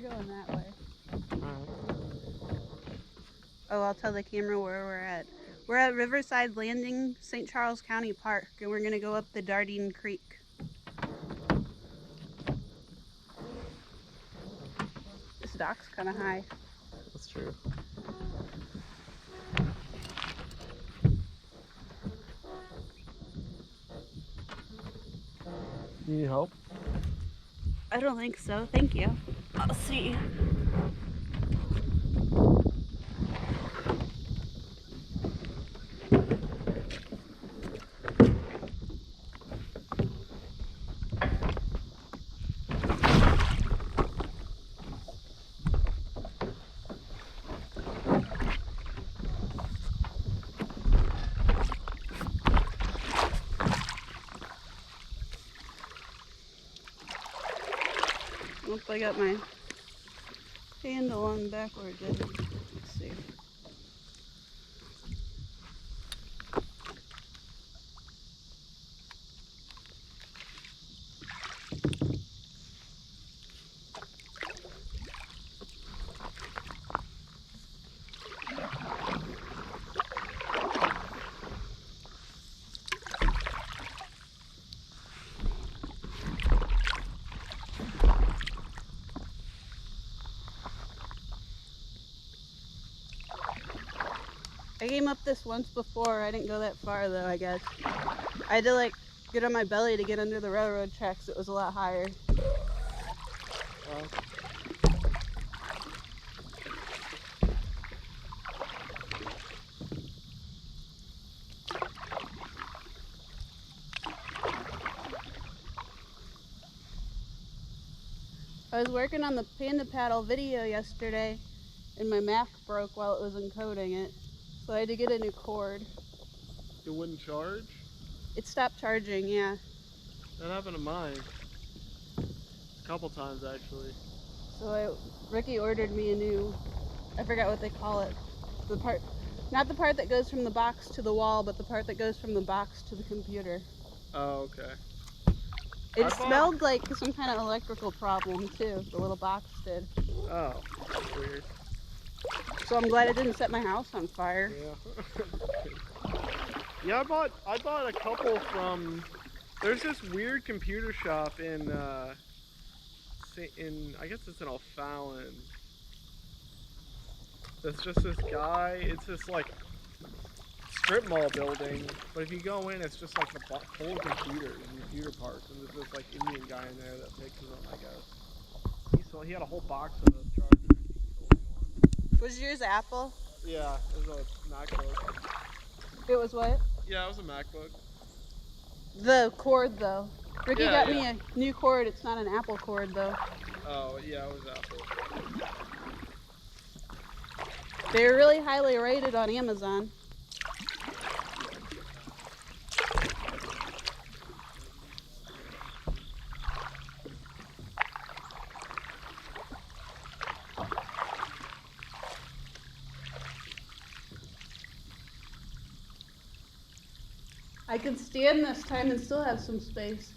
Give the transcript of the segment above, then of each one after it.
going that way. Alright. Oh, I'll tell the camera where we're at. We're at Riverside Landing, St. Charles County Park, and we're gonna go up the Dardeen Creek. This dock's kind of high. That's true. You need help? I don't think so. Thank you. I'll see. Nope, I got my handle on backwards. Let's see. I came up this once before. I didn't go that far though, I guess. I had to like get on my belly to get under the railroad tracks. It was a lot higher. I was working on the panda paddle video yesterday and my Mac broke while it was encoding it. So I had to get a new cord. It wouldn't charge? It stopped charging, yeah. That happened to mine. A couple times actually. So Ricky ordered me a new, I forgot what they call it. The part, not the part that goes from the box to the wall, but the part that goes from the box to the computer. Oh, okay. It smelled like some kind of electrical problem too, the little box did. Oh, that's weird. So I'm glad it didn't set my house on fire. Yeah. Yeah, I bought a couple from, there's this weird computer shop in I guess it's in O'Fallon. There's just this guy, it's this like strip mall building, but if you go in, it's just like full of computers and computer parts, and there's this like Indian guy in there that fixes them, I guess. He had a whole box of those chargers. Was yours Apple? Yeah, it was a MacBook. It was what? Yeah, it was a MacBook. The cord though. Ricky got me a new cord. It's not an Apple cord though. Oh, yeah, it was Apple. They're really highly rated on Amazon. I could stand this time and still have some space.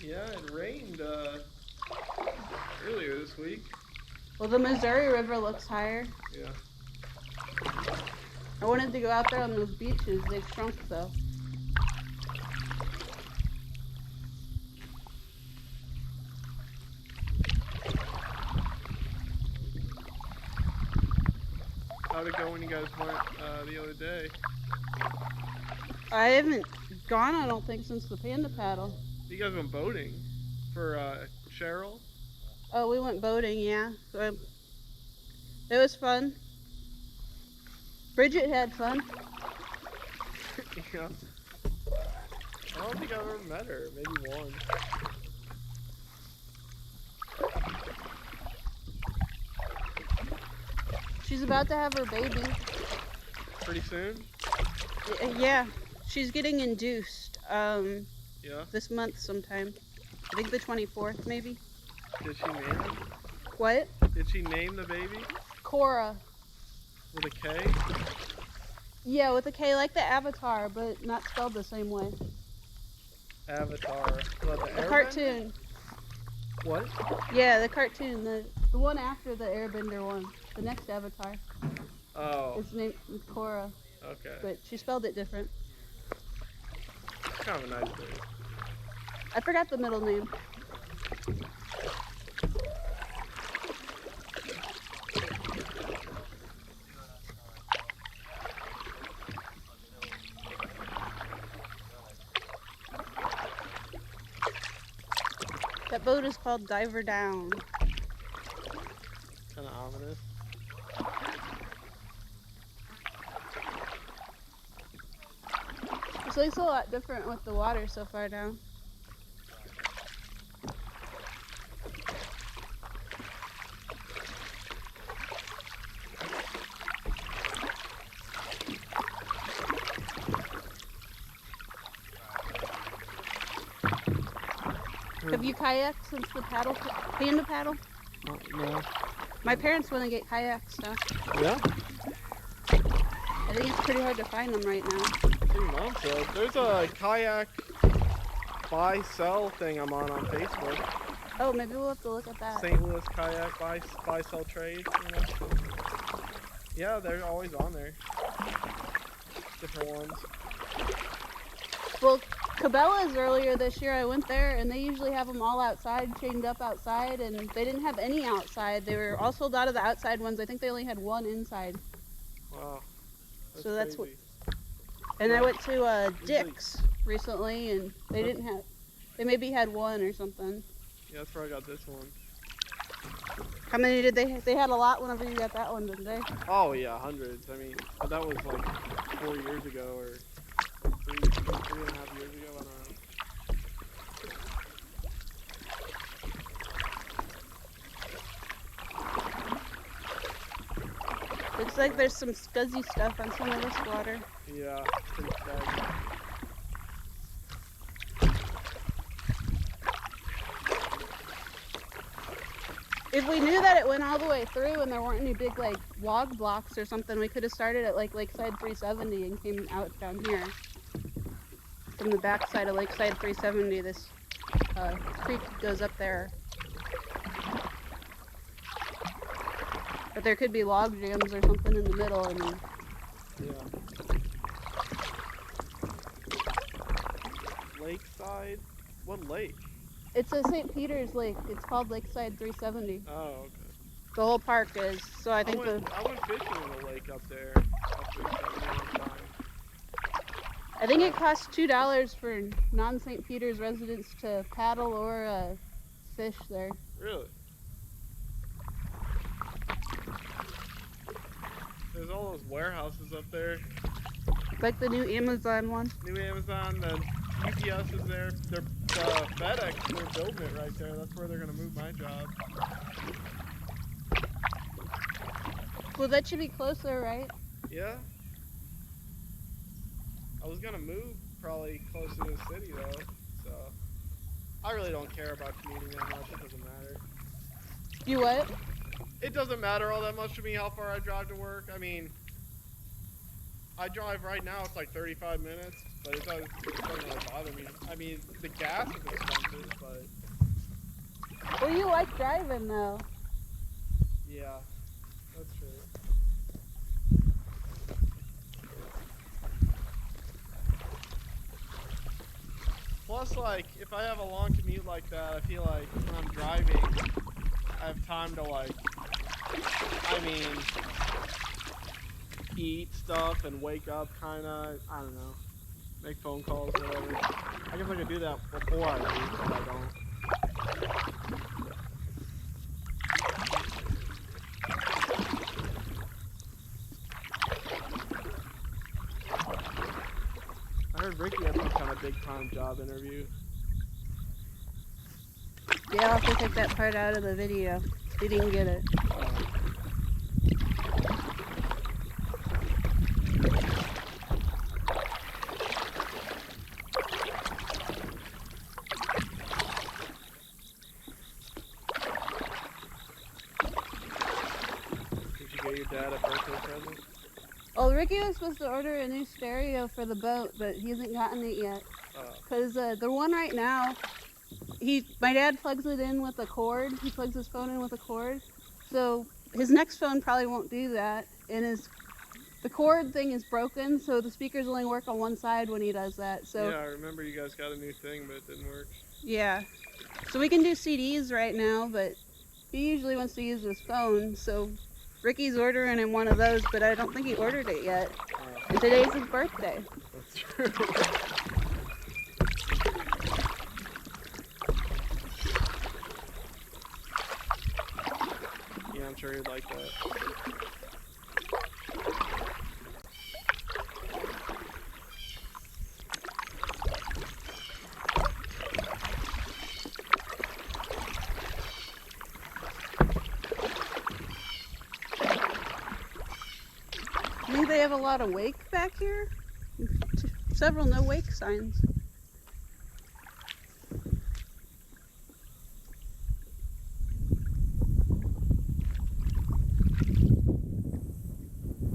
Yeah, it rained earlier this week. Well, the Missouri River looks higher. Yeah. I wanted to go out there on those beaches. They've shrunk though. How'd it go when you guys went the other day? I haven't gone, I don't think, since the panda paddle. You guys went boating for Cheryl? Oh, we went boating, yeah. So it was fun. Bridget had fun. Yeah. I don't think I've ever met her. Maybe once. She's about to have her baby. Pretty soon? Yeah. She's getting induced Yeah. this month sometime. I think the 24th maybe. Did she name it? What? Did she name the baby? Cora. With a K? Yeah, with a K, like the Avatar, but not spelled the same way. Avatar. What, the cartoon. What? Yeah, the cartoon. The one after the Airbender one. The next Avatar. Oh. It's named Korra. Okay. But she spelled it different. It's kind of a nice bird. I forgot the middle name. That boat is called Diver Down. Kind of ominous. This looks a lot different with the water so far down. Have you kayaked since the panda paddle? No. My parents want to get kayaks now. Yeah? I think it's pretty hard to find them right now. Pretty much. There's a kayak buy-sell thing I'm on Facebook. Oh, maybe we'll have to look at that. St. Louis kayak buy-sell trade, you know? Yeah, they're always on there. Different ones. Well, Cabela's earlier this year, I went there and they usually have them all outside, chained up outside, and they didn't have any outside. They were all sold out of the outside ones. I think they only had one inside. Wow. So that's crazy. And I went to Dick's recently and they didn't have, they maybe had one or something. Yeah, that's where I got this one. How many did they had a lot whenever you got that one, didn't they? Oh yeah, hundreds. I mean, that was like 4 years ago or three and a half years ago, I don't know. Looks like there's some scuzzy stuff on some of this water. Yeah, pretty stagnant. If we knew that it went all the way through and there weren't any big like log blocks or something, we could have started at like Lakeside 370 and came out down here. From the backside of Lakeside 370, this creek goes up there. But there could be log jams or something in the middle. I mean, Yeah. Lakeside? What lake? it's a St. Peter's Lake. It's called Lakeside 370. Oh, okay. The whole park is. So I think I went fishing in the lake up there. I think it costs $2 for non-St. Peter's residents to paddle or fish there. Really? There's all those warehouses up there. Like the new Amazon one. New Amazon, the UPS is there. They're FedEx, they're building it right there. That's where they're gonna move my job. Well, that should be closer, right? Yeah. I was gonna move probably closer to the city though, so I really don't care about commuting that much. It doesn't matter. You what? It doesn't matter all that much to me how far I drive to work. I mean, I drive right now, it's like 35 minutes, but it doesn't really bother me. I mean, the gas is expensive, but Well, you like driving though. yeah, that's true. Plus, like, if I have a long commute like that, I feel like when I'm driving, I have time to, like, I mean, eat stuff and wake up, kind of, I don't know, make phone calls, whatever. I guess I could do that before I leave, but I don't. I heard Ricky had some kind of big time job interview. Yeah, I'll have to take that part out of the video. We didn't get it. Did you get your dad a birthday present? Well, Ricky was supposed to order a new stereo for the boat, but he hasn't gotten it yet. Because the one right now, my dad plugs it in with a cord. He plugs his phone in with a cord. So his next phone probably won't do that, and the cord thing is broken, so the speakers only work on one side when he does that. So yeah, I remember you guys got a new thing, but it didn't work. yeah. So we can do CDs right now, but he usually wants to use his phone, so Ricky's ordering him one of those, but I don't think he ordered it yet. And today's his birthday. That's true. Yeah, I'm sure he'd like that. I think they have a lot of wake back here. Several no wake signs.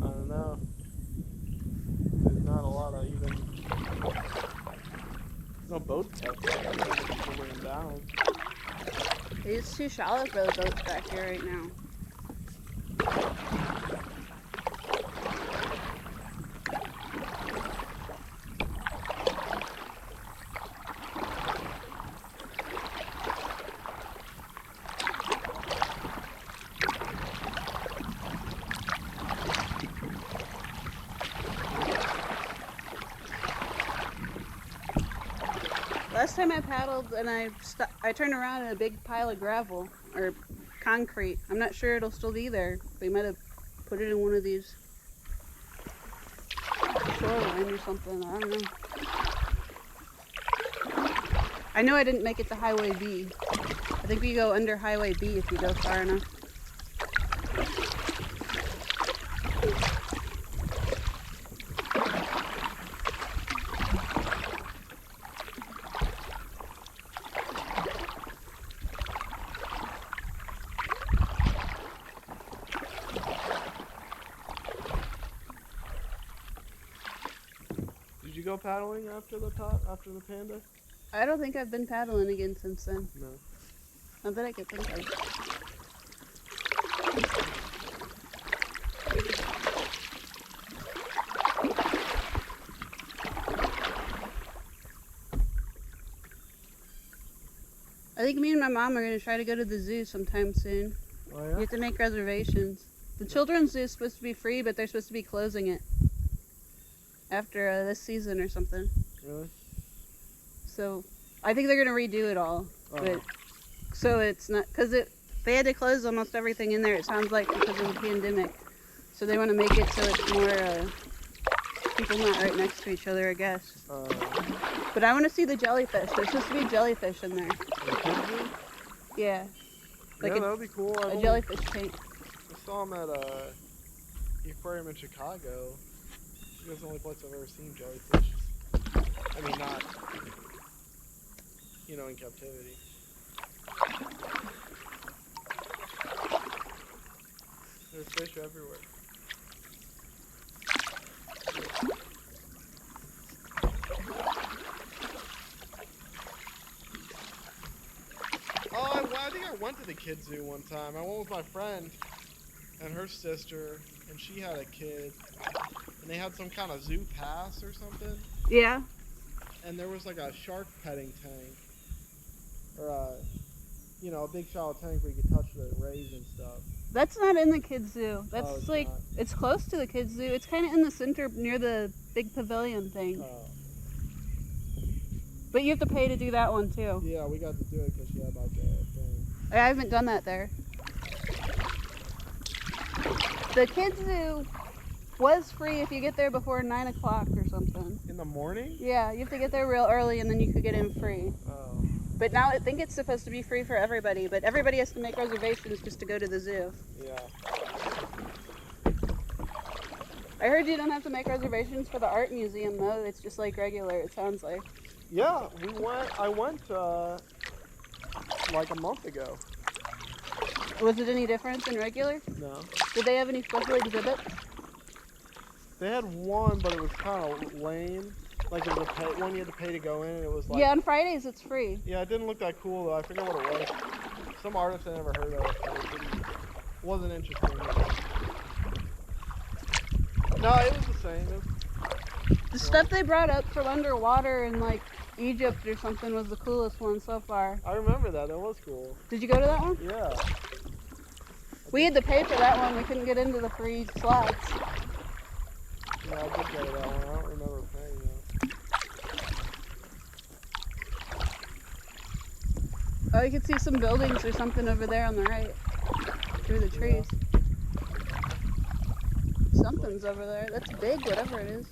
I don't know. There's not a lot of even. No boats back there. People bring them down. It's too shallow for the boats back here right now. Last time I paddled and I turned around in a big pile of gravel or concrete. I'm not sure it'll still be there. They might have put it in one of these shoreline or something. I don't know. I know I didn't make it to Highway B. I think we go under Highway B if you go far enough. Did you go paddling after the panda? I don't think I've been paddling again since then. No. Not that I could think of. I think me and my mom are going to try to go to the zoo sometime soon. Oh You yeah. have to make reservations. The children's zoo is supposed to be free, but they're supposed to be closing it after this season or something. Really? So I think they're going to redo it all. Oh. But so it's not because they had to close almost everything in there. It sounds like because of the pandemic. So they want to make it so it's more people not right next to each other, I guess. But I want to see the jellyfish. There's supposed to be jellyfish in there. Yeah, like yeah, that would be cool. a jellyfish tank. I saw them at the aquarium in Chicago. It's the only place I've ever seen jellyfish. I mean, not, in captivity. There's fish everywhere. Oh, I think I went to the kids zoo one time. I went with my friend and her sister, and she had a kid, and they had some kind of zoo pass or something. Yeah. And there was like a shark petting tank, or a big shallow tank where you could touch the rays and stuff. That's not in the kids zoo. That's Oh, it's like not. it's close to the kids zoo. It's kind of in the center near the big pavilion thing. Oh. But you have to pay to do that one too. Yeah, we got to do it because she had like a thing. I haven't done that there. The kids zoo was free if you get there before 9 o'clock or something. In the morning? Yeah, you have to get there real early and then you could get in free. Oh. But now I think it's supposed to be free for everybody, but everybody has to make reservations just to go to the zoo. Yeah. I heard you don't have to make reservations for the art museum though. It's just like regular, it sounds like. Yeah, I went like a month ago. Was it any different than regular? No. Did they have any special exhibits? They had one, but it was kind of lame. Like it was one you had to pay to go in, and it was like... Yeah, on Fridays it's free. Yeah, it didn't look that cool though. I forget what it was. Some artist I never heard of. Wasn't interesting. No, it was the same. The stuff they brought up from underwater in like Egypt or something was the coolest one so far. I remember that. That was cool. Did you go to that one? Yeah. We had to pay for that one. We couldn't get into the free slots. Yeah, I did go to that one. I don't remember paying though. Oh, you can see some buildings or something over there on the right. Through the trees. Yeah. Something's over there. That's big, whatever it is.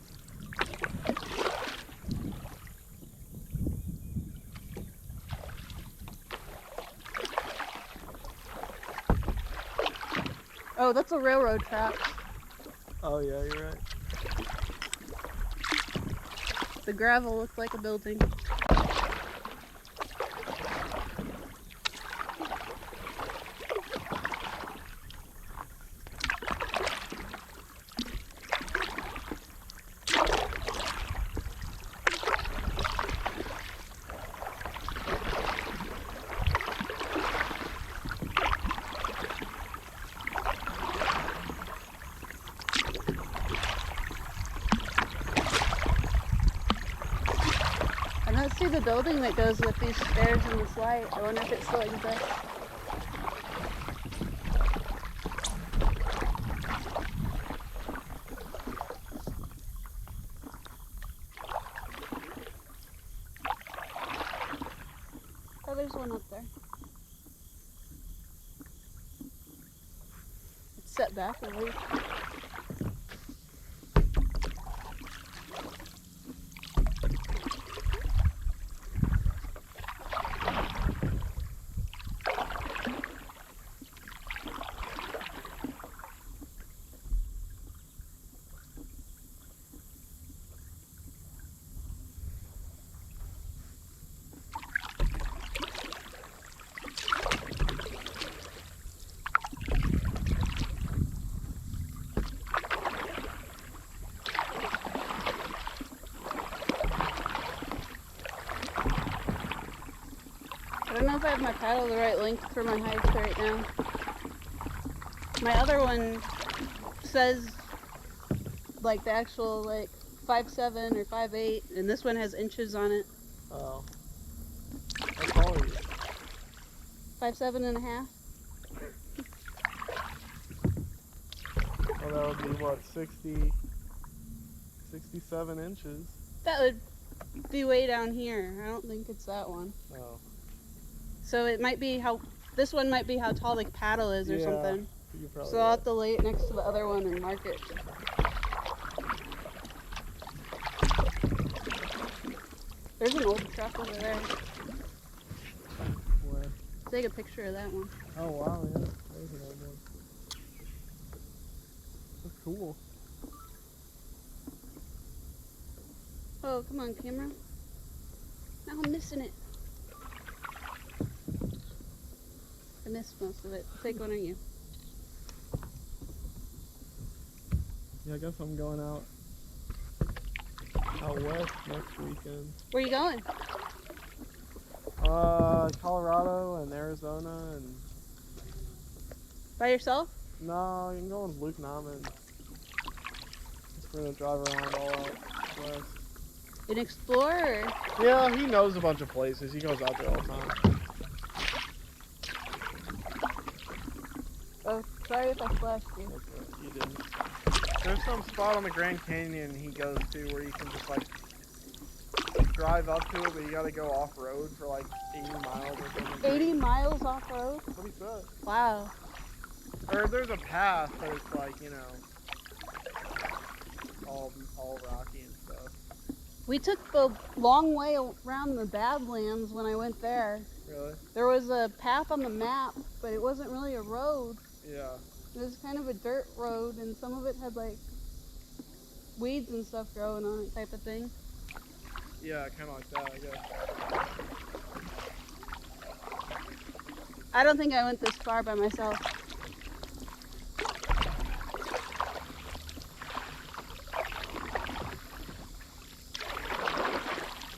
Oh, that's a railroad track. Oh yeah, you're right. The gravel looked like a building. I don't see the building that goes with these stairs and this light. I wonder if it still exists. Oh, there's one up there. It's set back a ways. I don't know if I have my paddle the right length for my hike right now. My other one says like the actual like 5'7" or 5'8", and this one has inches on it. Oh. How tall are you? 5'7.5". Well, that would be what, 67 inches? That would be way down here. I don't think it's that one. Oh. So it might be how, this one might be how tall the paddle is or Yeah, something. you're probably So I'll right. have to lay it next to the other one and mark it. There's an old truck over there. Where? Take a picture of that one. Oh wow, yeah. There's an old one. That's cool. Oh, come on, camera. Now I'm missing it. I missed most of it. Take one of you. Yeah, I guess I'm going out west next weekend. Where you going? Colorado and Arizona and By yourself? no, I'm going with Luke Nauman. Just gonna drive around all out west. An explorer? Yeah, he knows a bunch of places. He goes out there all the time. Oh, sorry if I flashed you. Okay, you didn't. There's some spot on the Grand Canyon he goes to where you can just like drive up to it, but you gotta go off road for like 80 miles or something. 80 miles off road? That's what he said. Wow. Or there's a path, but it's like, you know, all rocky and stuff. We took the long way around the Badlands when I went there. Really? There was a path on the map, but it wasn't really a road. Yeah. It was kind of a dirt road, and some of it had like weeds and stuff growing on it, type of thing. Yeah, kind of like that, I guess. I don't think I went this far by myself.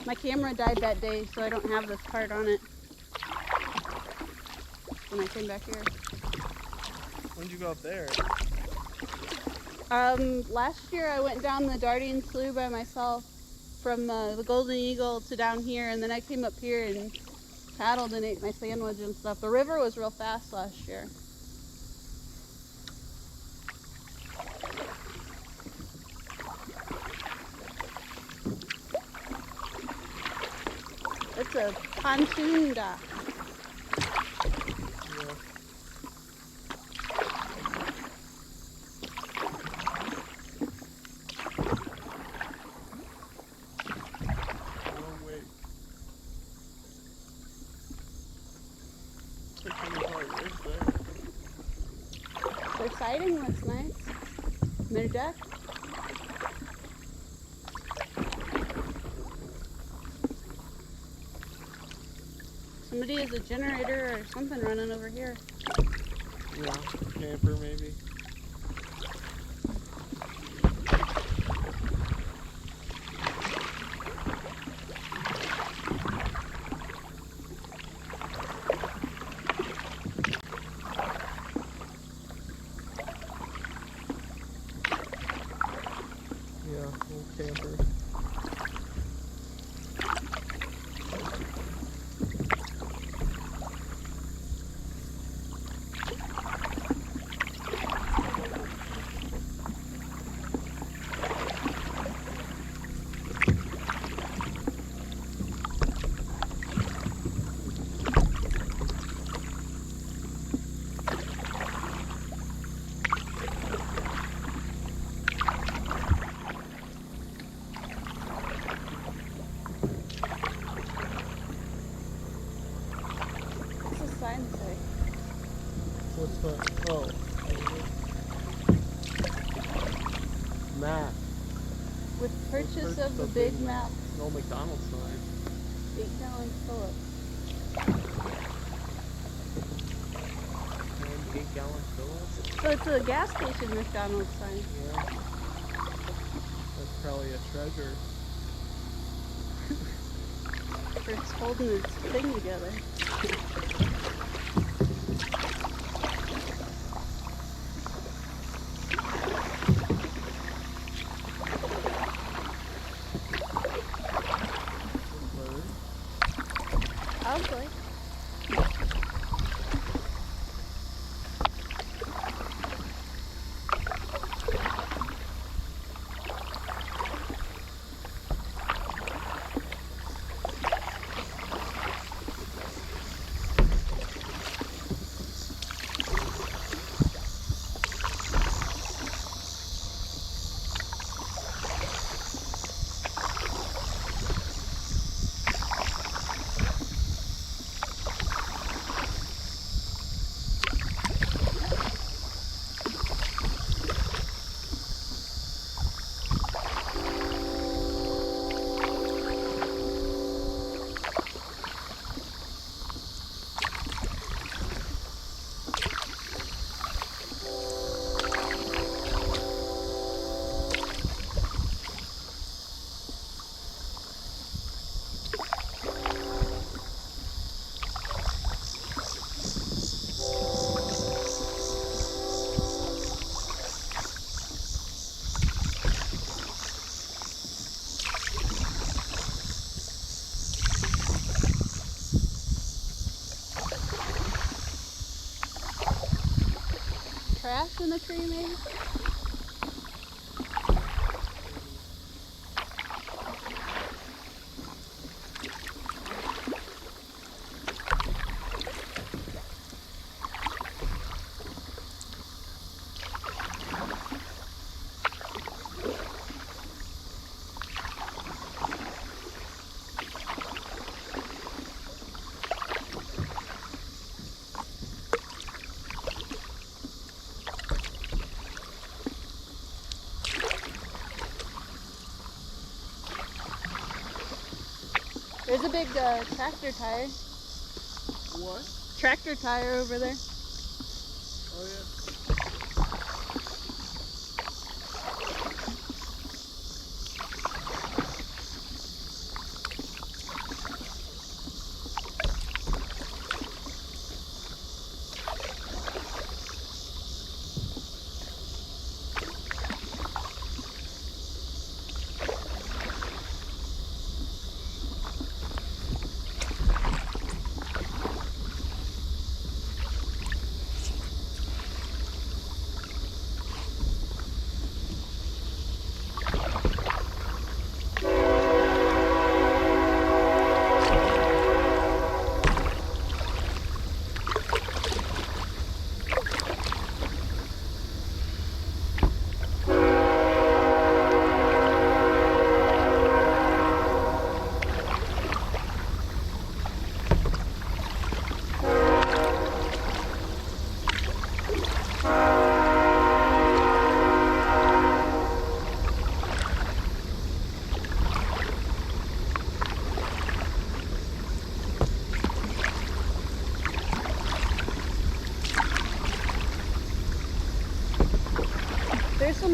My camera died that day, so I don't have this part on it when I came back here. What When'd you go up there? Last year I went down the Dardeen Slough by myself from the Golden Eagle to down here, and then I came up here and paddled and ate my sandwich and stuff. The river was real fast last year. It's a pontoon dock. Yeah. Oh, wait. Their siding looks nice. And their deck. Somebody has a generator or something running over here. Yeah, camper maybe. Yeah, little camper. What's the sign say? What's that? Oh. Map. With purchase of the big map, No McDonald's sign. 8-gallon Phillips. And 8-gallon Phillips? So it's a gas station McDonald's sign. Yeah. That's probably a treasure. It's holding its thing together. Probably. Trash in the tree, maybe? There's a big tractor tire. What? Tractor tire over there. Oh, yeah.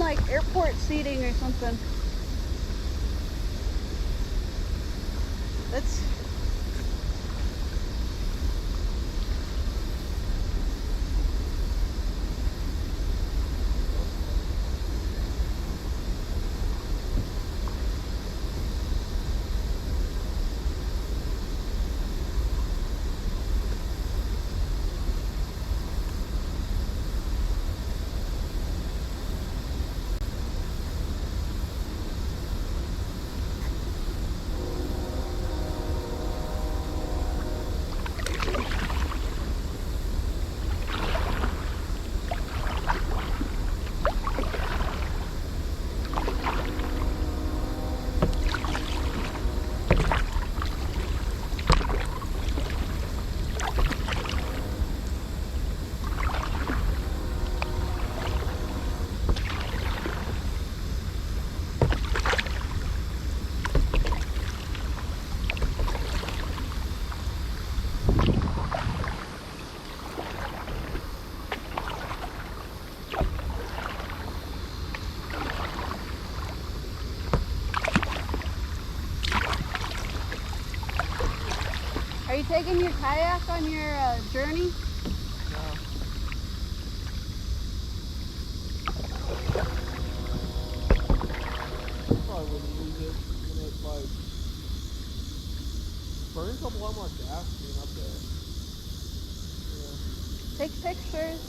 like airport seating or something. That's... Are you taking your kayak on your journey? No. Probably wouldn't use it when it like burns up a lot more gas being up there. Yeah. Take pictures.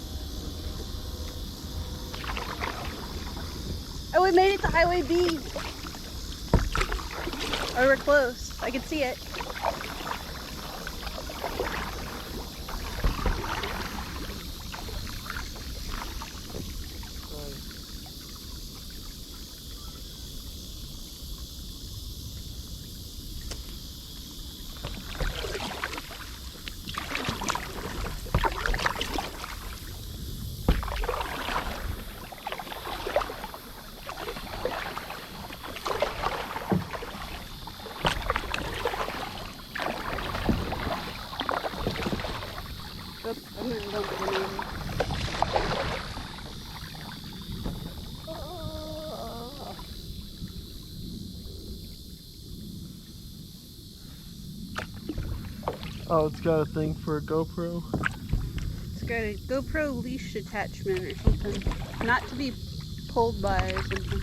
Oh, we made it to Highway B. Oh, we're close. I can see it. Oops, I'm gonna dump the name. Oh, it's got a thing for a GoPro. It's got a GoPro leash attachment or something. Not to be pulled by or something.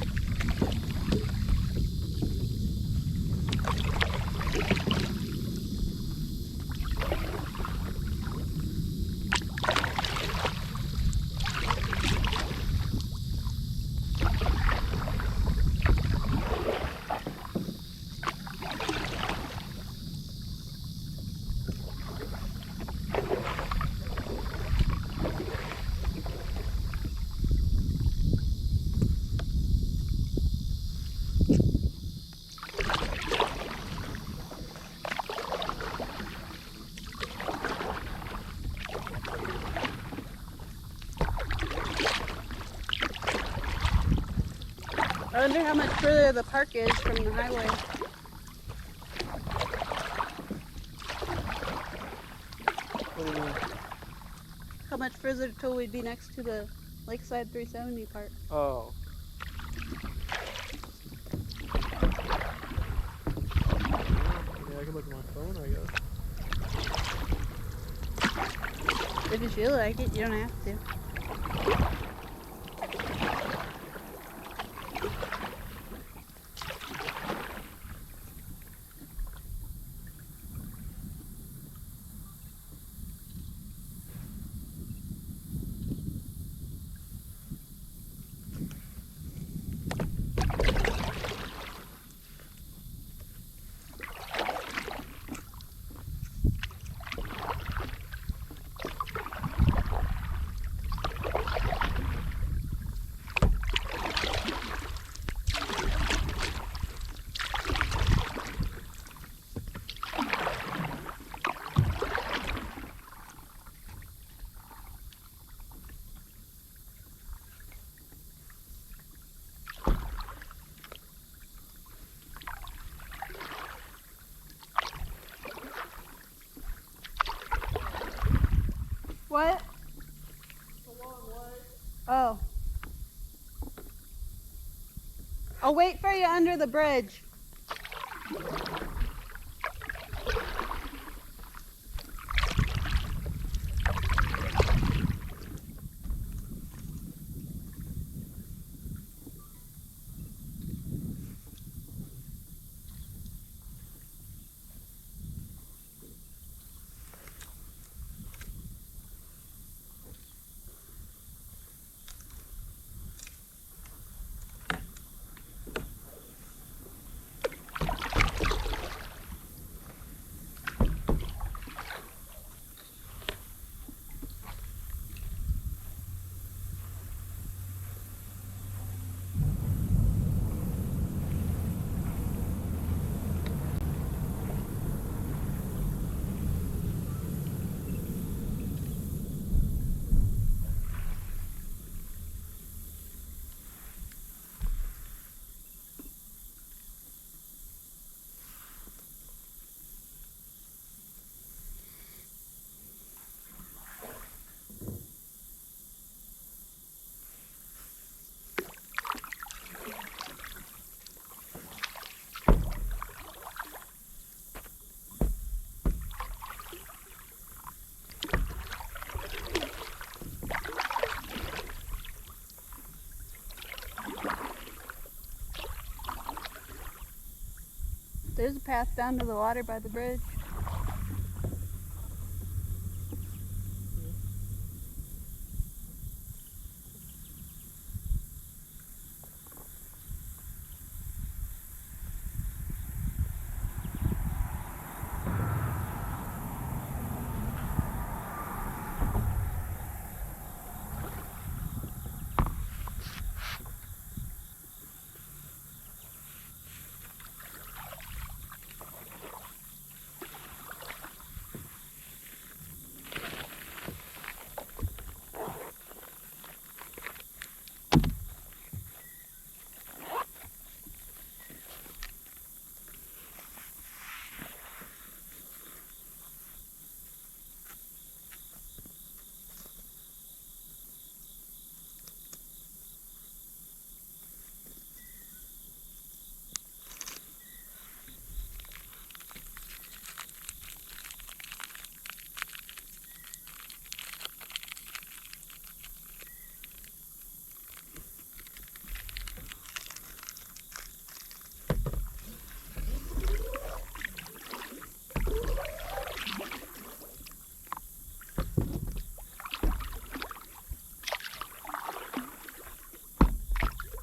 I wonder how much further the park is from the highway. What do you mean? How much further till we'd be next to the Lakeside 370 park? Oh. Yeah, I can look at my phone, I guess. If you feel like it, you don't have to. What? It's a long way. Oh. I'll wait for you under the bridge. There's a path down to the water by the bridge.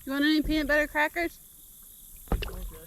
You want any peanut butter crackers? Okay.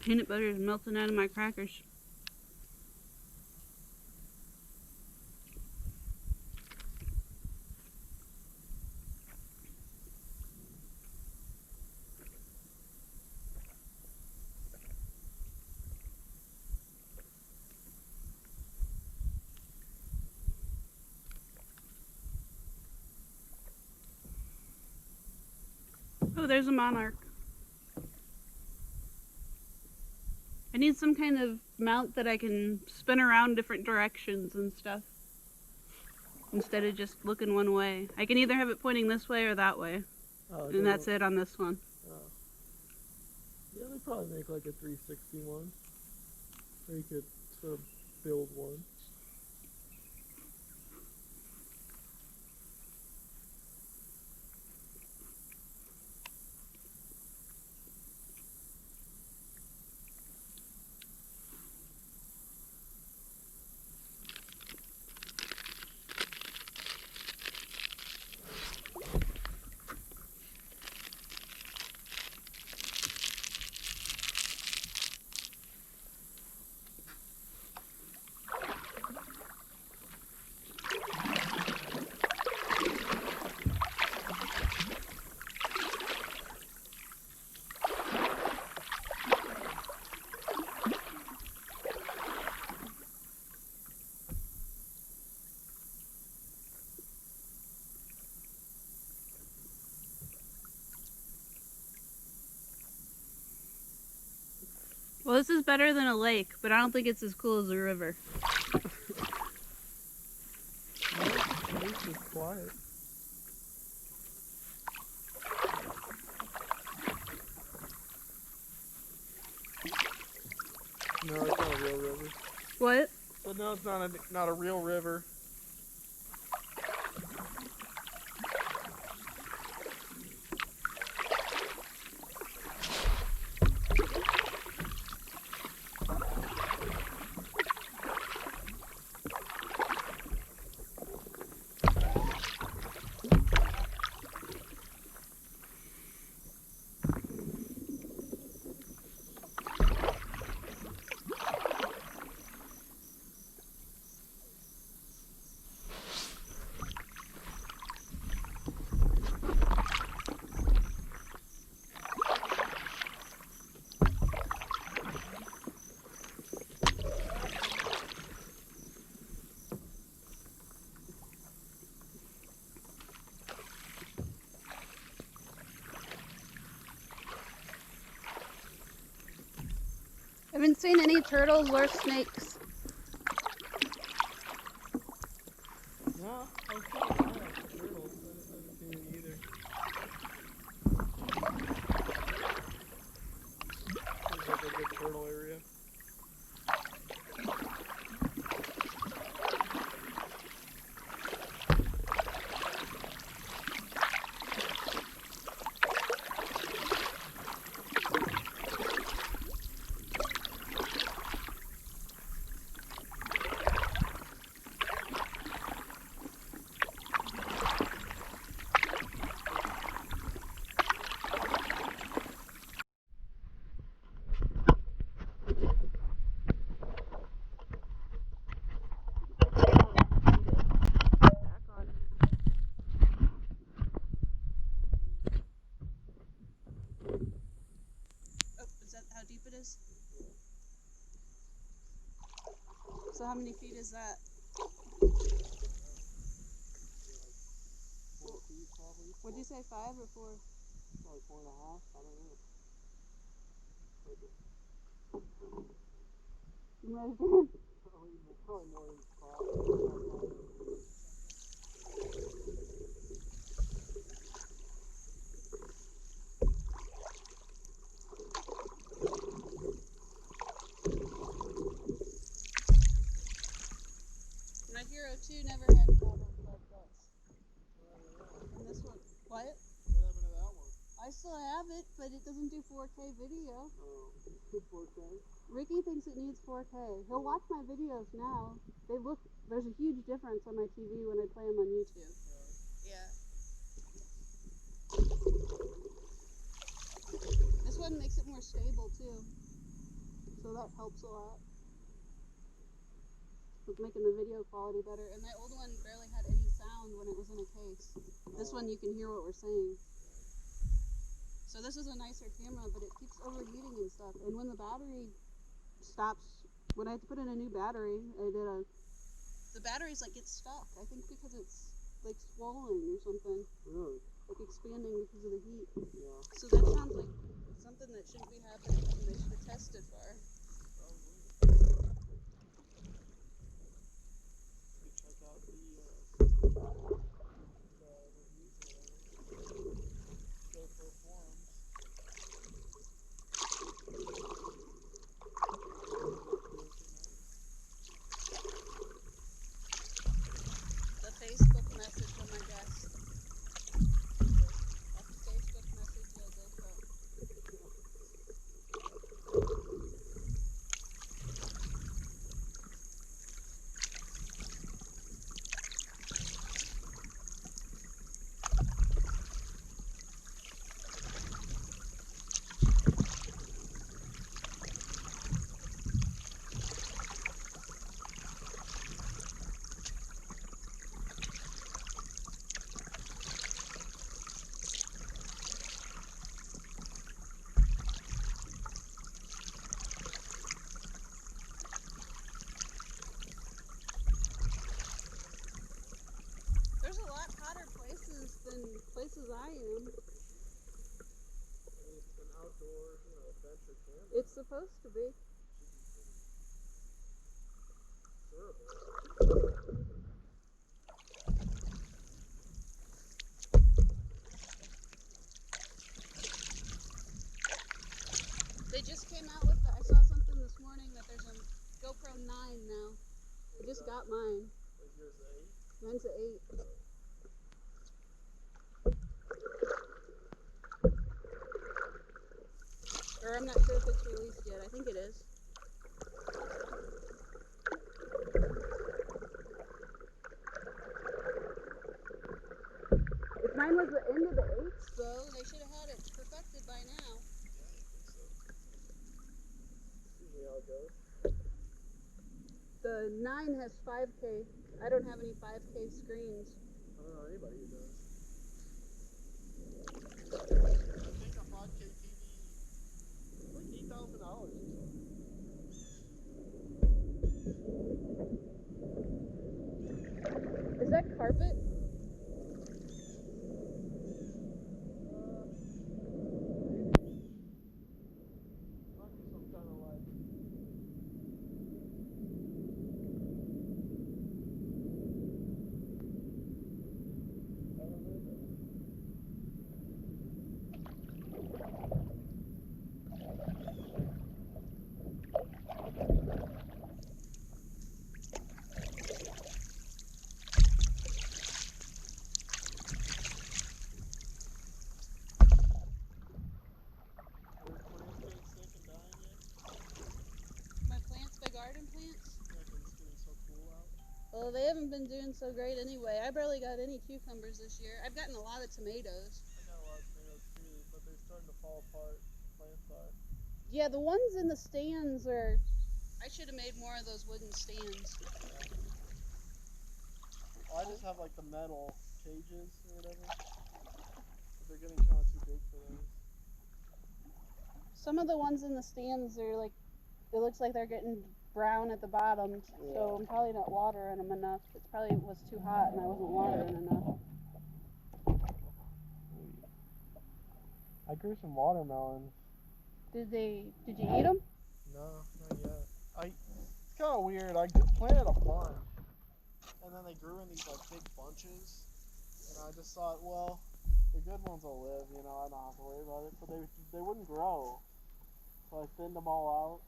Peanut butter is melting out of my crackers. Oh, there's a monarch. I need some kind of mount that I can spin around different directions and stuff. Instead of just looking one way. I can either have it pointing this way or that way. Oh, And that's it on this one. Oh. Yeah, they probably make like a 360 one. Or you could sort of build one. Well, this is better than a lake, but I don't think it's as cool as a river. At least it's quiet. No, it's not a real river. What? But no, it's not a real river. I haven't seen any turtles or snakes. No, I was thinking about turtles, but I haven't seen any either. Seems like a good turtle area. How deep it is? So how many feet is that? 4 feet probably. Would you say 5 or 4? Probably 4.5. I don't know. Probably more than 5. My Hero 2 never had problems like this. And this one, what? What happened to that one? I still have it, but it doesn't do 4K video. Oh, 4K? Ricky thinks it needs 4K. He'll watch my videos now. There's a huge difference on my TV when I play them on YouTube. Yeah. This one makes it more stable too. so that helps a lot with making the video quality better. And that old one barely had any sound when it was in a case. This one you can hear what we're saying. So this is a nicer camera, but it keeps overheating and stuff. And when the battery stops, when I have to put in a new battery, the battery's like gets stuck. I think because it's like swollen or something. Really? Like expanding because of the heat. Yeah. So that sounds like something that shouldn't be happening and they should have tested for. Check out the reviews or whatever. GoPro forums. The Facebook message from my guest. That's the Facebook message via GoPro. There's a lot hotter places than places I am. It's an outdoor, adventure camp. It's supposed to be. Durable. They just came out with I saw something this morning that there's a GoPro 9 now. I just got mine. Is yours the 8? Mine's an 8. Or I'm not sure if it's released yet. I think it is. If mine was the end of the 8s though, they should have had it perfected by now. Yeah, I think so. Usually how it goes. The 9 has 5K. I don't have any 5K screens. I don't know anybody who does. I think a 5K TV is like $8,000 or something. Is that carpet? Might be some kind of like. I don't know. My plants, my garden plants? Yeah, 'cause it's getting so cool out. Well, they haven't been doing so great anyway. I barely got any cucumbers this year. I've gotten a lot of tomatoes. I got a lot of tomatoes too, but they're starting to fall apart. Plants are. Yeah, the ones in the stands are... I should have made more of those wooden stands. I just have like the metal cages or whatever. But they're getting kind of too big for those. Some of the ones in the stands are like... It looks like they're getting brown at the bottom, so I'm probably not watering them enough. It probably was too hot and I wasn't watering enough. I grew some watermelons. Did you eat them? No, not yet. It's kind of weird. I planted a bunch, and then they grew in these like big bunches, and I just thought, well, the good ones will live, I don't have to worry about it. But they wouldn't grow, so I thinned them all out,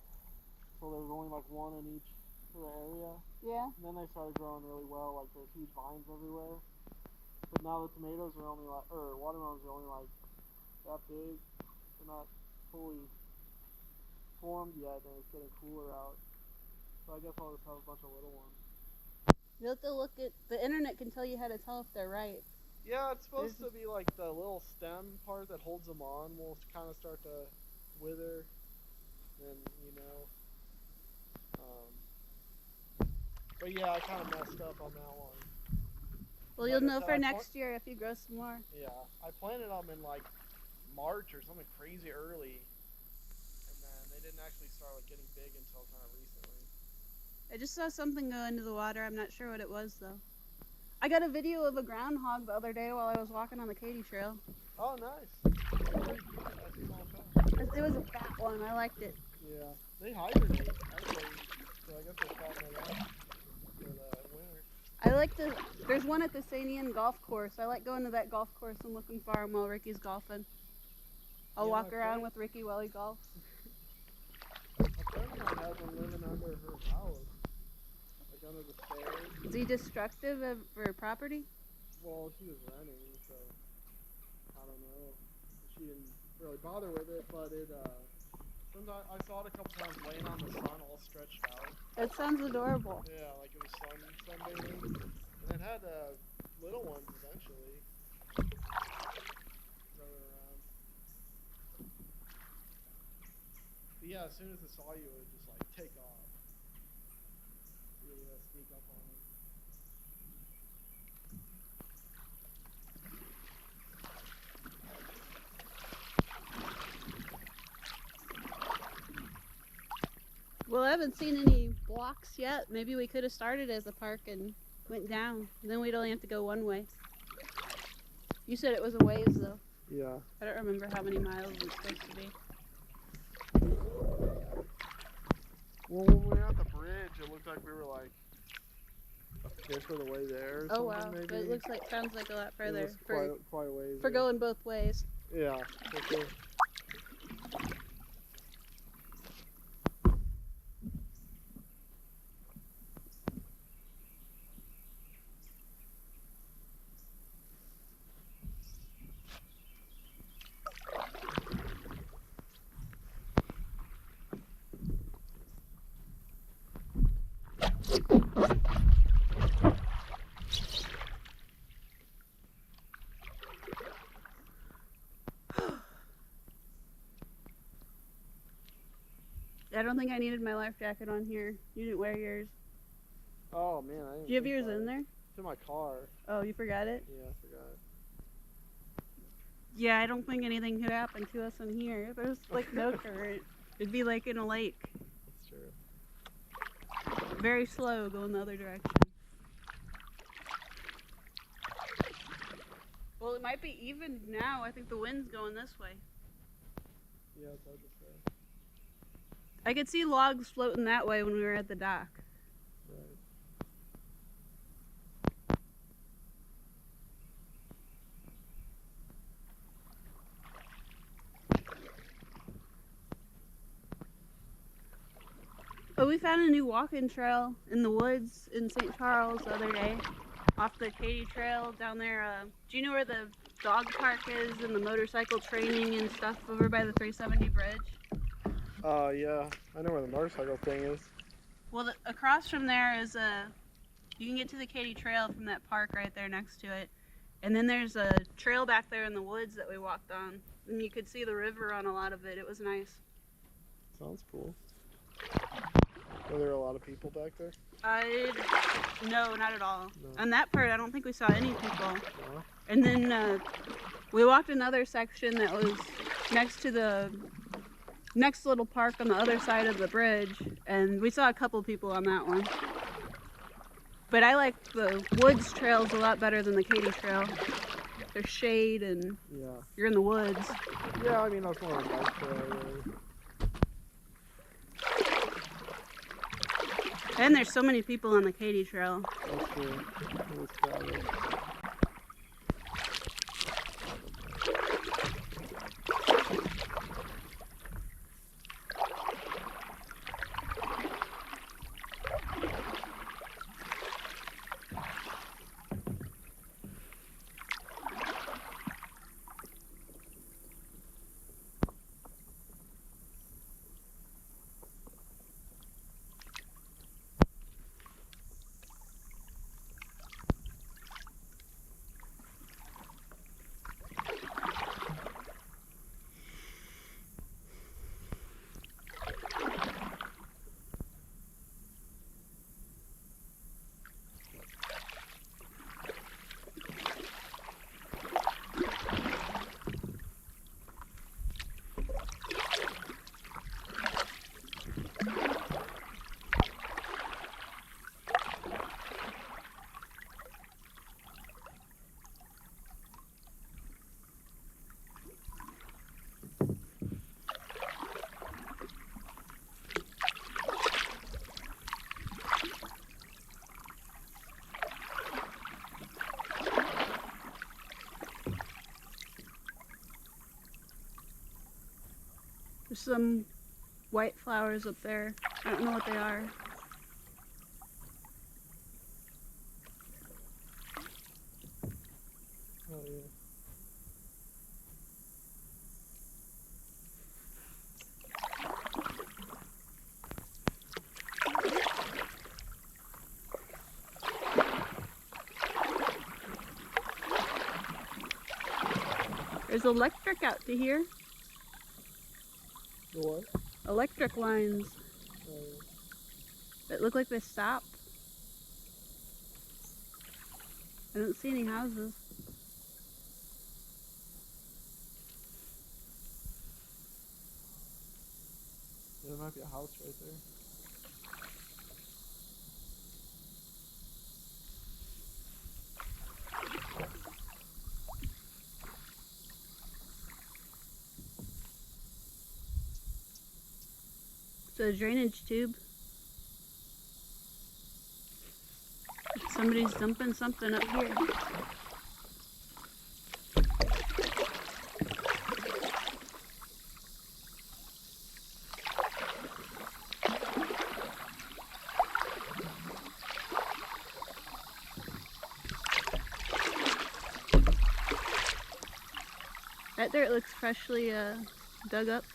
so there was only like one in each sort of area. Yeah. And then they started growing really well, like there's huge vines everywhere. But now the tomatoes are only like, or watermelons are only like that big. They're not fully formed yet, and it's getting cooler out. So I guess I'll just have a bunch of little ones. You have to look at... The internet can tell you how to tell if they're right. Yeah, it's supposed to be like the little stem part that holds them on will kind of start to wither. And, But yeah, I kind of messed up on that one. Well, Like you'll I know said, for next year if you grow some more. Yeah, I planted them in like March or something crazy early, and then they didn't actually start like getting big until kind of recently. I just saw something go into the water. I'm not sure what it was though. I got a video of a groundhog the other day while I was walking on the Katy Trail. Oh, nice. Pretty cute. Nice small pet. It was a fat one. I liked it. Yeah, they hibernate actually, so I guess they're fatten it up for the winter. I like there's one at the St. Ian golf course. I like going to that golf course and looking for him while Ricky's golfing. I'll walk around with Ricky while he golfs. A friend of mine has one living under her house, like under the stairs. Is he destructive for property? Well, she was renting, so I don't know. She didn't really bother with it, but it sometimes I saw it a couple times laying on the sun, all stretched out. That sounds adorable. Yeah, like it was sunbathing, and it had little ones eventually running around. But yeah, as soon as it saw you, it would just like take off. Really sneak up on it. Well, I haven't seen any blocks yet. Maybe we could have started as a park and went down. Then we'd only have to go one way. You said it was a ways though. Yeah. I don't remember how many miles it's supposed to be. Well, when we were at the bridge, it looked like we were like a fifth of the way there. Oh wow! Maybe. But it sounds like a lot further. It was quite a ways. For going both ways. Yeah, for sure. I don't think I needed my life jacket on here. You didn't wear yours. Oh man, I didn't. Do you have yours in there? It's in my car. Oh, you forgot it? Yeah, I forgot it. Yeah, I don't think anything could happen to us in here. There's like no current. It'd be like in a lake. That's true. Very slow going the other direction. Well, it might be even now. I think the wind's going this way. Yeah, it's hard to say. I could see logs floating that way when we were at the dock. Right. But we found a new walking trail in the woods in St. Charles the other day, off the Katy Trail down there. Do you know where the dog park is and the motorcycle training and stuff over by the 370 bridge? Yeah, I know where the motorcycle thing is. Well, across from there is you can get to the Katy Trail from that park right there next to it. And then there's a trail back there in the woods that we walked on. And you could see the river on a lot of it. It was nice. Sounds cool. Were there a lot of people back there? No, not at all. No. On that part, I don't think we saw any people. No. And then we walked another section that was next to the next little park on the other side of the bridge, and we saw a couple people on that one. But I like the woods trails a lot better than the Katy Trail. There's shade and you're in the woods. Yeah, I mean, that's more of a bike trail, really. And there's so many people on the Katy Trail. That's true. It was crowded. There's some white flowers up there. I don't know what they are. Oh yeah. There's electric out to here. The what? Electric lines that look like they stop. I don't see any houses. There might be a house right there. It's a drainage tube. Somebody's dumping something up here. Right there it looks freshly dug up.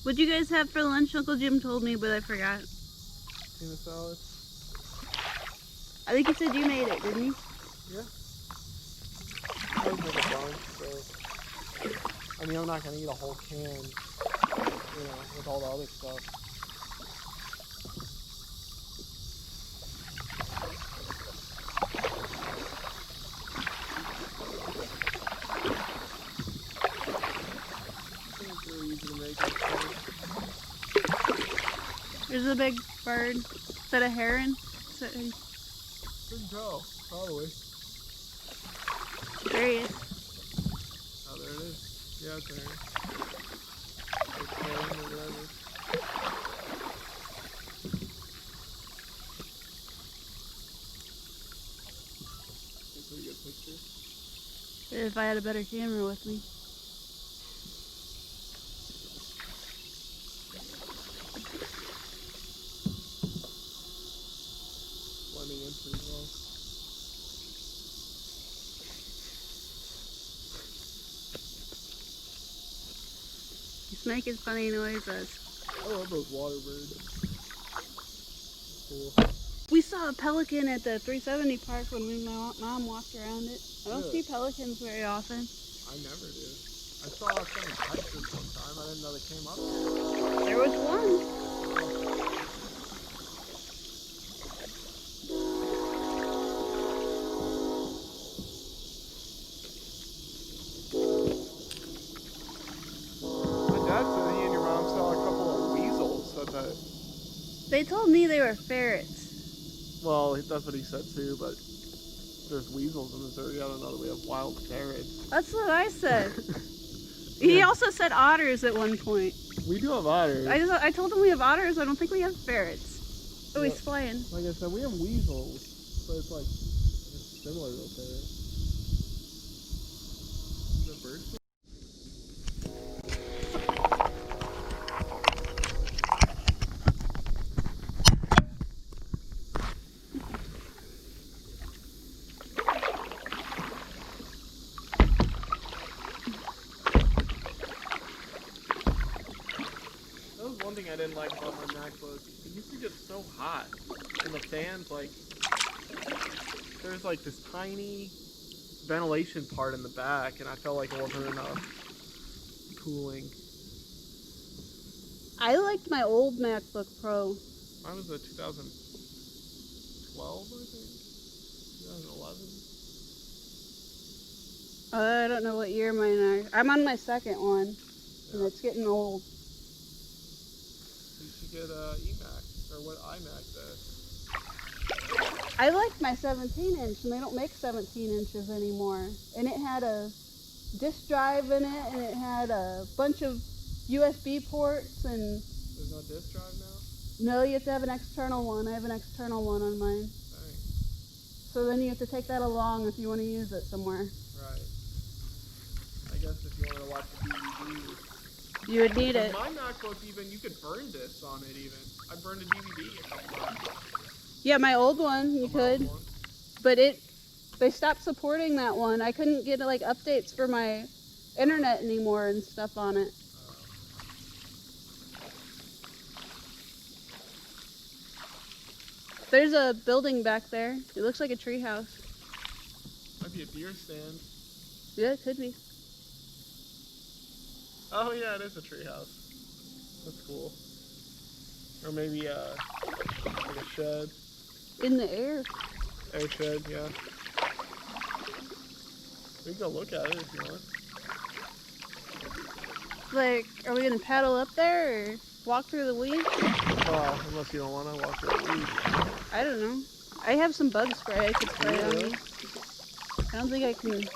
What'd you guys have for lunch? Uncle Jim told me, but I forgot. Tuna salad. I think he said you made it, didn't you? Yeah. I was with a bunch, so I mean I'm not gonna eat a whole can, you know, with all the other stuff. It's really easy to make it. There's a big bird. Is that a heron? Couldn't tell, probably. There he is. Oh, there it is. Yeah, it's there. It's there or whatever. That's a pretty good picture. If I had a better camera with me. Blending in pretty well. He's making funny noises. I love those water birds. Cool. We saw a pelican at the 370 park when my mom walked around it. I don't Really? see pelicans very often. I never do. I saw some in Texas one time. I didn't know they came up here. There was one. My dad said he and your mom saw a couple of weasels at that. They told me they were ferrets. Well, that's what he said too, but there's weasels in Missouri. I don't know that we have wild ferrets. That's what I said. He also said otters at one point. We do have otters. I told him we have otters. I don't think we have ferrets. Oh, he's flying. Like I said, we have weasels, but it's like it's similar to a ferret. Is that birds? didn't like about my MacBook. It used to get so hot, and the fans like there's like this tiny ventilation part in the back, and I felt like it wasn't enough cooling. I liked my old MacBook Pro. Mine was a 2012, I think. 2011. I don't know what year mine are. I'm on my second one, and it's getting old. You should get a eMac, or what iMac does. I liked my 17-inch, and they don't make 17 inches anymore. And it had a disk drive in it, and it had a bunch of USB ports, and... There's no disk drive now? No, you have to have an external one. I have an external one on mine. Dang. So then you have to take that along if you want to use it somewhere. Right. I guess if you want to watch a DVD. You would need it. My MacBook even, you could burn discs on it even. I burned a DVD a couple times. Yeah, my old one, you could. But they stopped supporting that one. I couldn't get like updates for my internet anymore and stuff on it. There's a building back there. It looks like a tree house. Might be a deer stand. Yeah, it could be. Oh yeah, it is a tree house. That's cool. Or maybe like a shed. In the air. Air shed, yeah. We can go look at it if you want. Like, are we gonna paddle up there or walk through the weeds? Oh, unless you don't want to walk through the weeds. I don't know. I have some bug spray I could spray on these. I don't think I can.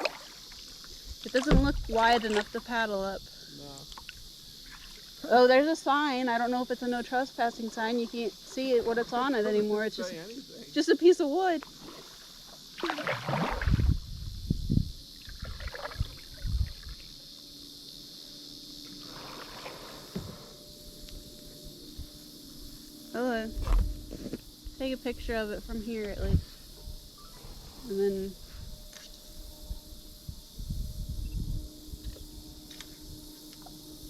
It doesn't look wide enough to paddle up. No. Oh, there's a sign. I don't know if it's a no trespassing sign. You can't see it, what it's on it anymore. It's just a piece of wood. Oh, take a picture of it from here at least. And then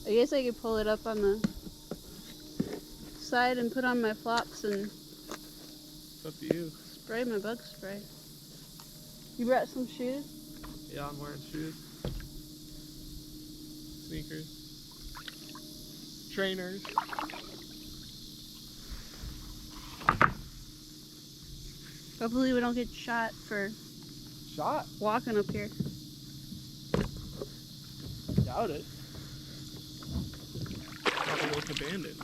I guess I could pull it up on the side and put on my flops and It's up to you. spray my bug spray. You brought some shoes? Yeah, I'm wearing shoes. Sneakers. Trainers. Hopefully we don't get shot for Shot? walking up here. Doubt it. Probably looks abandoned.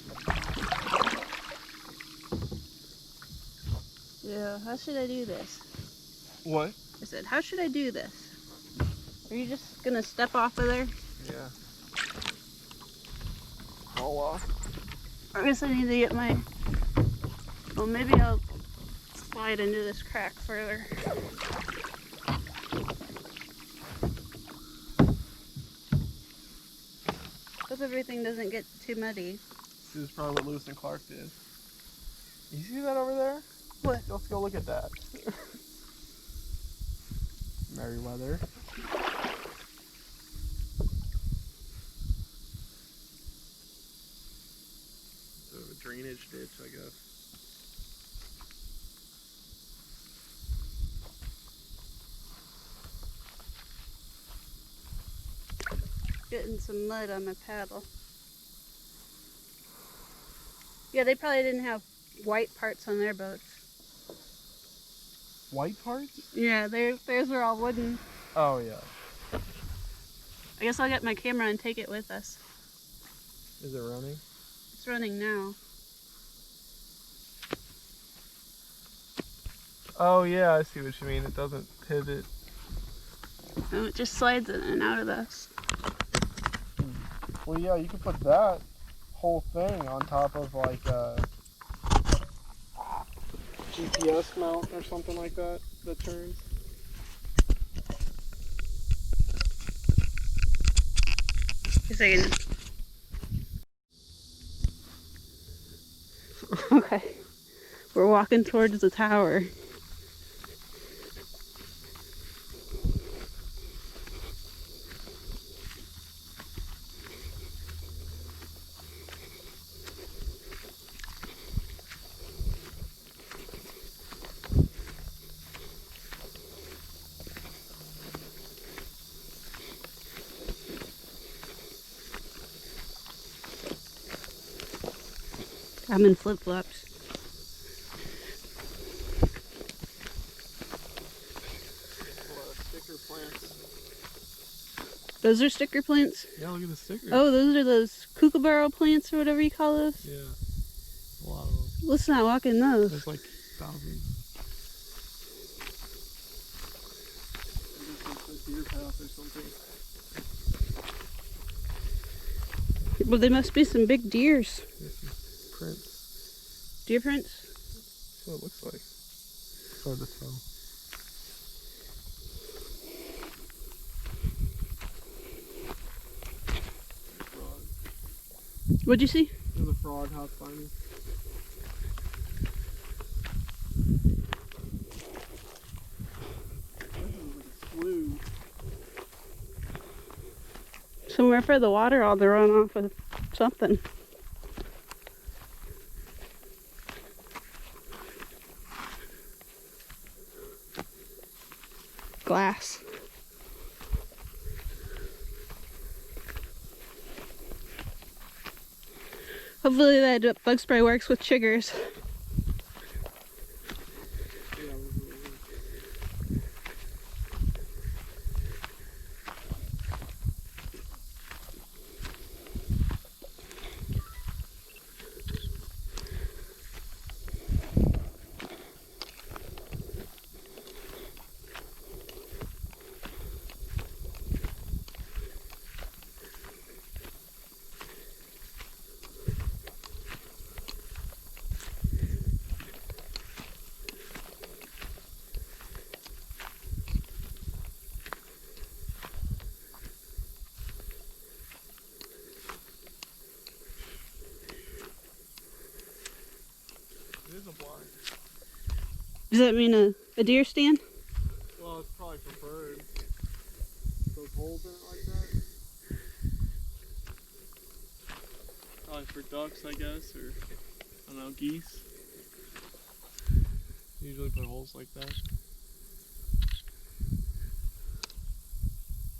Yeah, how should I do this? What? I said, how should I do this? Are you just gonna step off of there? Yeah. Fall off. I guess I need to get my... Well, maybe I'll slide into this crack further. Hope everything doesn't get too muddy. This is probably what Lewis and Clark did. You see that over there? What? Let's go look at that. Merriweather. So a drainage ditch, I guess. Getting some mud on my paddle. Yeah, they probably didn't have white parts on their boats. White parts? Yeah, theirs were all wooden. Oh yeah. I guess I'll get my camera and take it with us. Is it running? It's running now. Oh yeah, I see what you mean. It doesn't pivot. No, it just slides in and out of this. Well yeah, you could put that whole thing on top of like a GPS mount or something like that that turns. A second. Okay. We're walking towards the tower. I'm in flip-flops. A lot of sticker plants. Those are sticker plants? Yeah, look at the stickers. Oh, those are those kookaburra plants or whatever you call those? Yeah. A lot of them. Let's not walk in those. There's like thousands. I guess it's a deer path or something. Well, they must be some big deers. There's some prints. Deer prints? That's what it looks like. It's hard to tell. Frog. What'd you see? There's a frog hot climbing. This is like a slough. Somewhere for the water all to run off of something. Glass. Hopefully that bug spray works with chiggers. It is a blind. Does that mean a deer stand? Well, it's probably for birds. Those holes in it like that. Probably for ducks, I guess, or I don't know, geese. Usually put holes like that.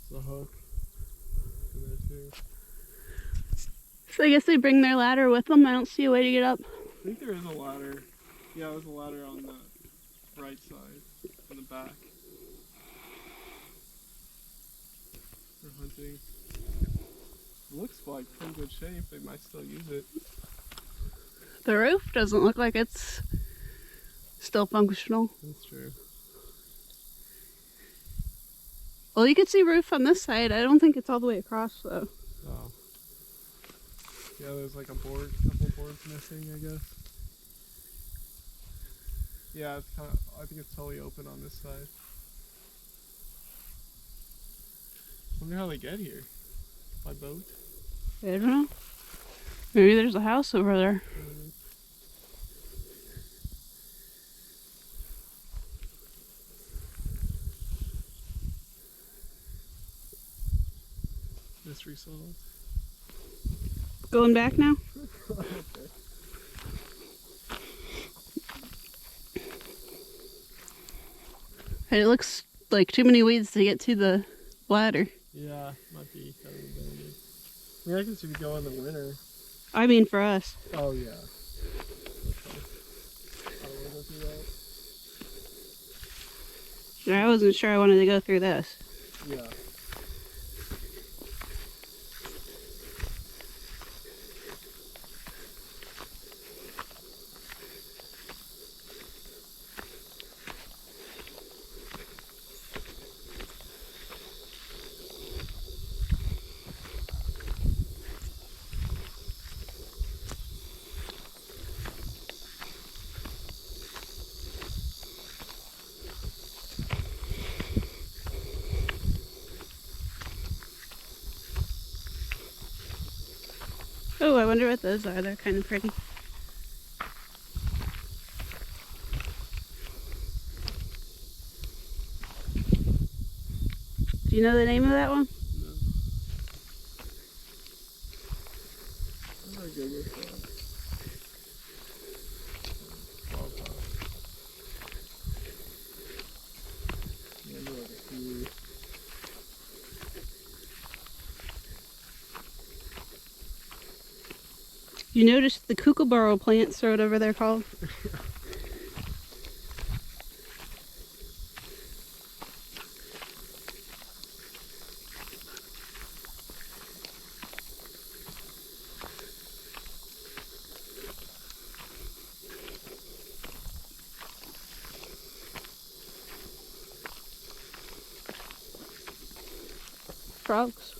There's a hook in there too. So I guess they bring their ladder with them. I don't see a way to get up. I think there is a ladder. Yeah, there's a ladder on the right side, in the back. For hunting. It looks like pretty good shape. They might still use it. The roof doesn't look like it's still functional. That's true. Well, you can see roof on this side. I don't think it's all the way across though. Oh. Yeah, there's like a board, couple boards missing, I guess. Yeah, it's kind of, I think it's totally open on this side. Wonder how they get here. By boat? I don't know. Maybe there's a house over there. Mystery solved. Going back now? Okay. It looks like too many weeds to get to the ladder. Yeah, might be kind of abandoned. I mean, I guess if you go in the winter. I mean for us. Oh, yeah. Okay. I don't want to go through that. I wasn't sure I wanted to go through this. Yeah. Oh, I wonder what those are. They're kind of pretty. Do you know the name of that one? No. I'm not good with that. Yeah, they're like a few. You noticed the kookaburra plants, or whatever they're called? Frogs.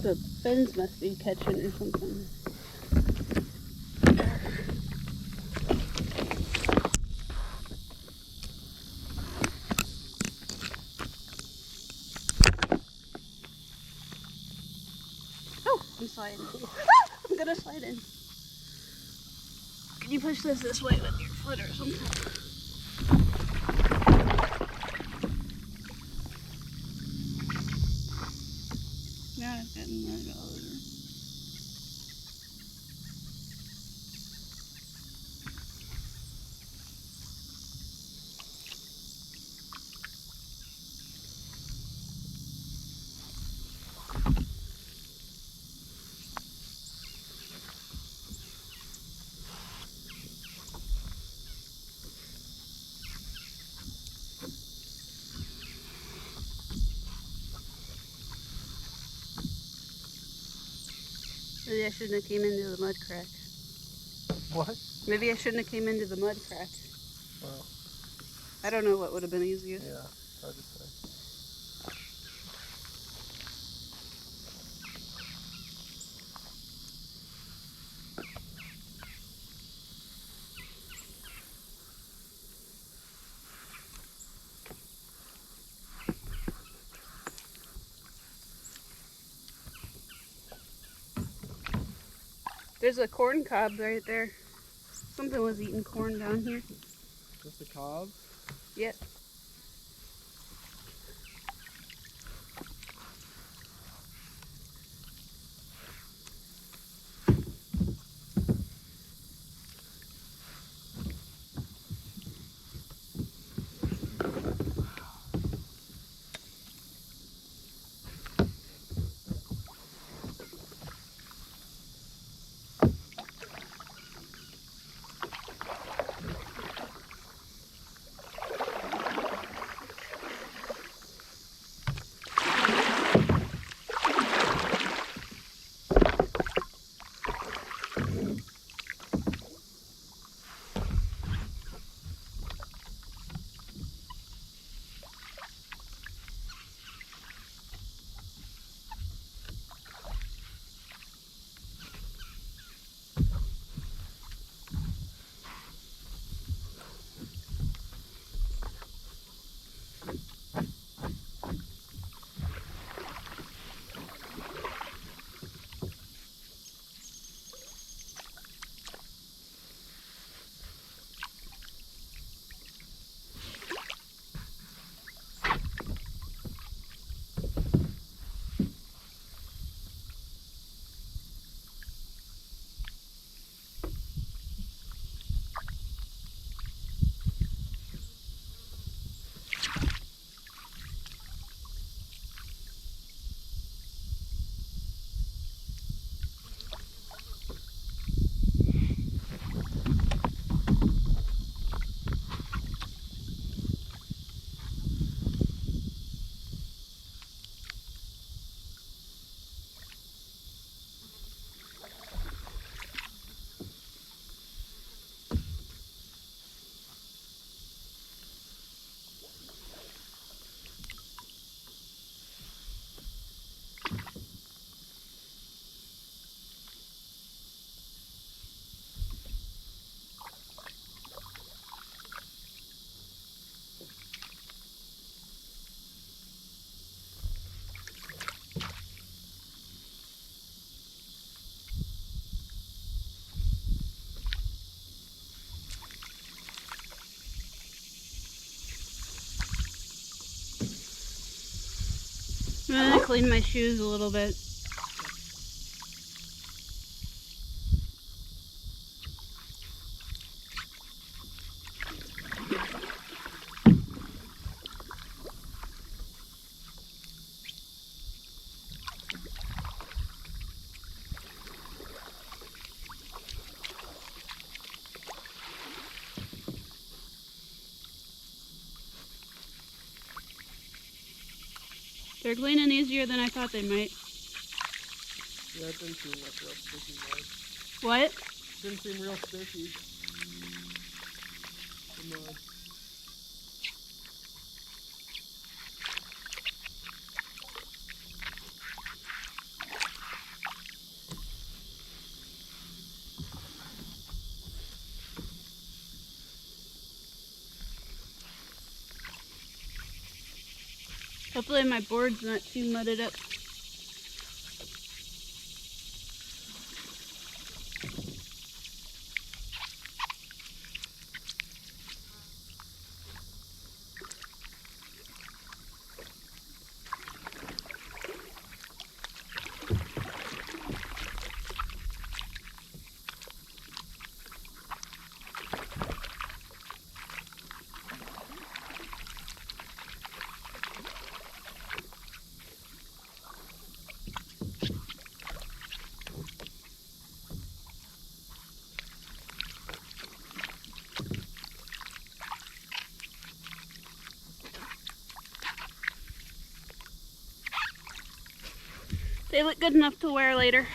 The fins must be catching or something. Oh, I'm sliding. I'm gonna slide in. Can you push this way with your foot or something? Yeah, it's getting right over. Maybe I shouldn't have came into the mud crack. What? Maybe I shouldn't have came into the mud crack. Well, I don't know what would have been easiest. yeah, hard to say. There's a corn cob right there. Something was eating corn down here. Just the cobs? Yep. I'm gonna clean my shoes a little bit. They're cleaning easier than I thought they might. Yeah, it didn't seem like real sticky mud. What? Didn't seem real sticky. The mud. Hopefully my board's not too mudded up. They look good enough to wear later.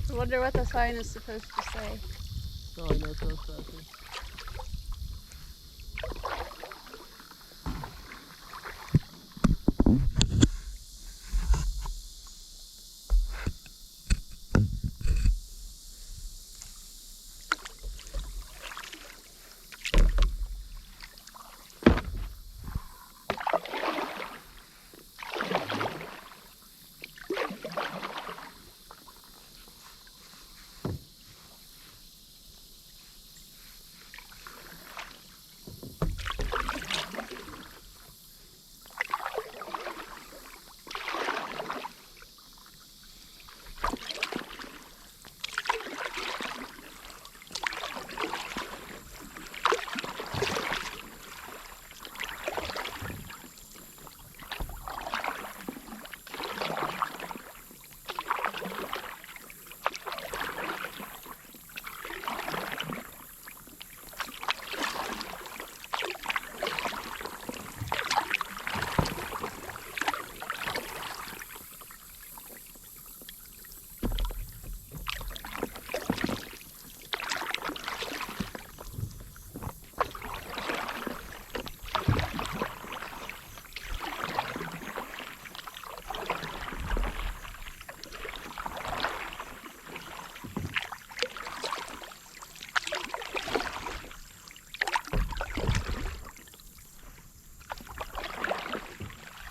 I wonder what the sign is supposed to say. Oh, I know it's so special.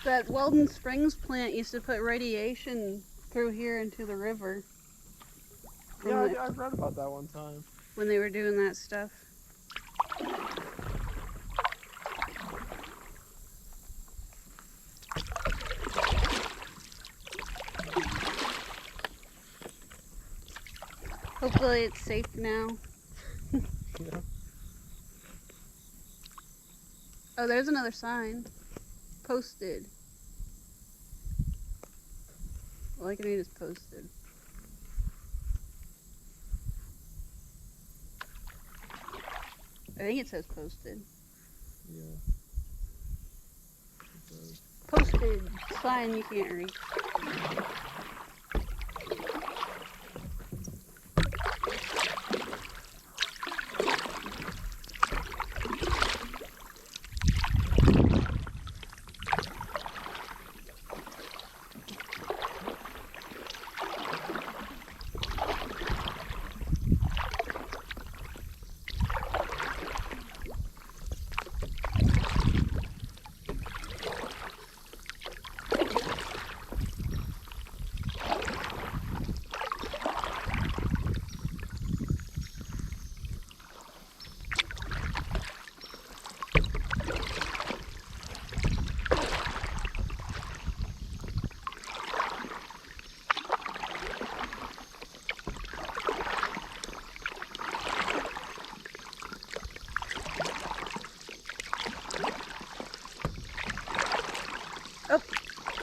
That Weldon Springs plant used to put radiation through here into the river. Yeah, I've read about that one time. When they were doing that stuff. Hopefully it's safe now. Yeah. Oh, there's another sign. Posted. All I can read is posted. I think it says posted. Yeah. It does. Posted sign you can't read.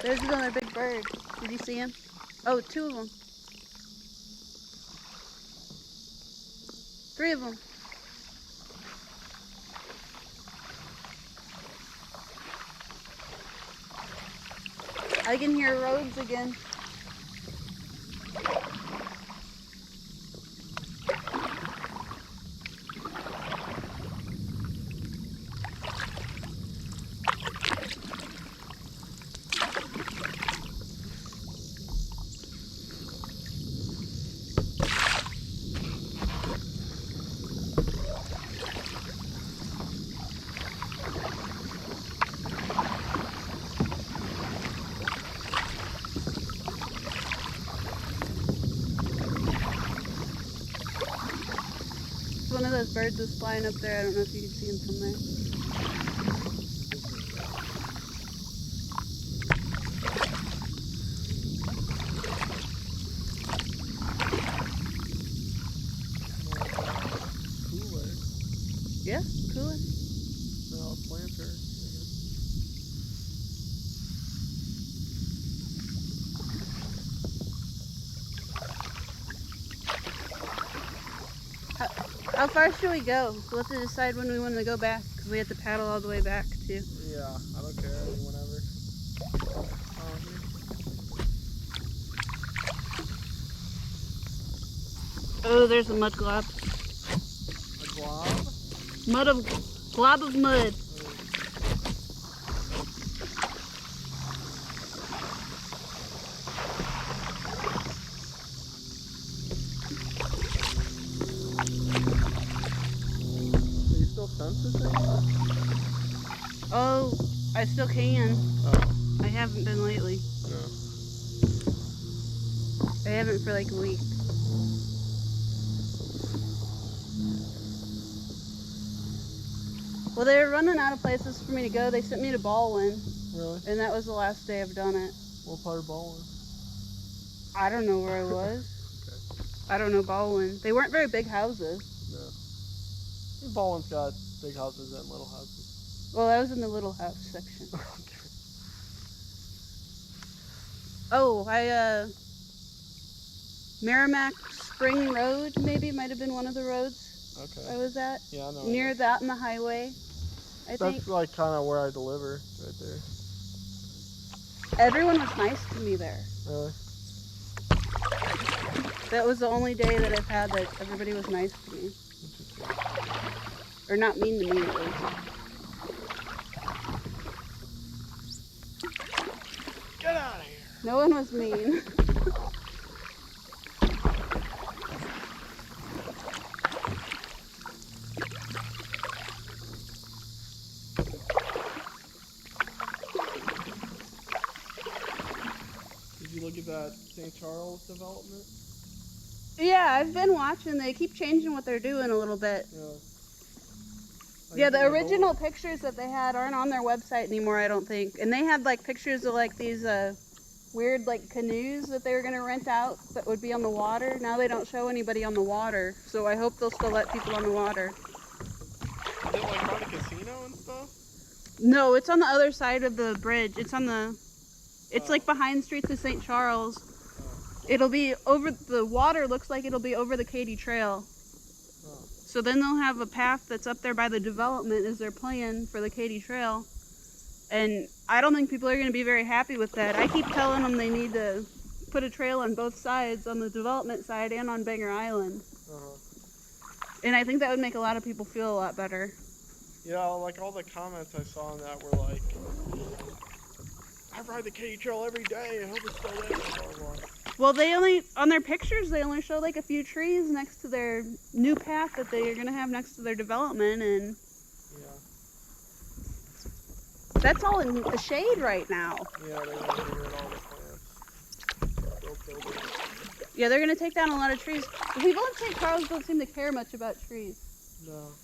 There's another big bird. Did you see him? Oh, 2 of them. 3 of them. I can hear roads again. One of those birds was flying up there. I don't know if you can see him from there. Cooler. Yeah, cooler. No, planter. I guess. How far should we go? We'll have to decide when we want to go back, because we have to paddle all the way back too. Yeah, I don't care. Whenever. Oh, there's a mud glob. A glob? Glob of mud. Sense this thing? Oh, I still can. Oh. I haven't been lately. No. I haven't for like a week. Well, they were running out of places for me to go. They sent me to Baldwin. Really? And that was the last day I've done it. What part of Baldwin? I don't know where I was. Okay. I don't know Baldwin. They weren't very big houses. No. Baldwin's got big houses and little houses. Well, I was in the little house section. Okay. Oh, Merrimack Spring Road maybe might have been one of the roads I was at. Yeah, I know. Near that and the highway, I think. That's like kind of where I deliver, right there. Everyone was nice to me there. Really? That was the only day that I've had that everybody was nice to me. Interesting. Or not mean to me, at least. Get out of here! No one was mean. Did you look at that St. Charles development? Yeah, I've been watching. They keep changing what they're doing a little bit. Yeah. Yeah, the original pictures that they had aren't on their website anymore, I don't think. And they had like pictures of like these weird like canoes that they were going to rent out that would be on the water. Now they don't show anybody on the water, so I hope they'll still let people on the water. Is it like by the casino and stuff? No, it's on the other side of the bridge. It's on the, it's like behind Streets of St. Charles. It'll be over, the water looks like it'll be over the Katy Trail. So then they'll have a path that's up there by the development as their plan for the Katy Trail. And I don't think people are going to be very happy with that. I keep telling them they need to put a trail on both sides, on the development side and on Banger Island. And I think that would make a lot of people feel a lot better. Yeah, like all the comments I saw on that were like, I ride the Katy Trail every day, I hope it's still there, blah, blah, blah. Well, they only, on their pictures, they only show like a few trees next to their new path that they are going to have next to their development, and that's all in the shade right now. Yeah, they want to get rid of all the plants. Yeah, they're going to take down a lot of trees. The people in St. Charles don't seem to care much about trees. No.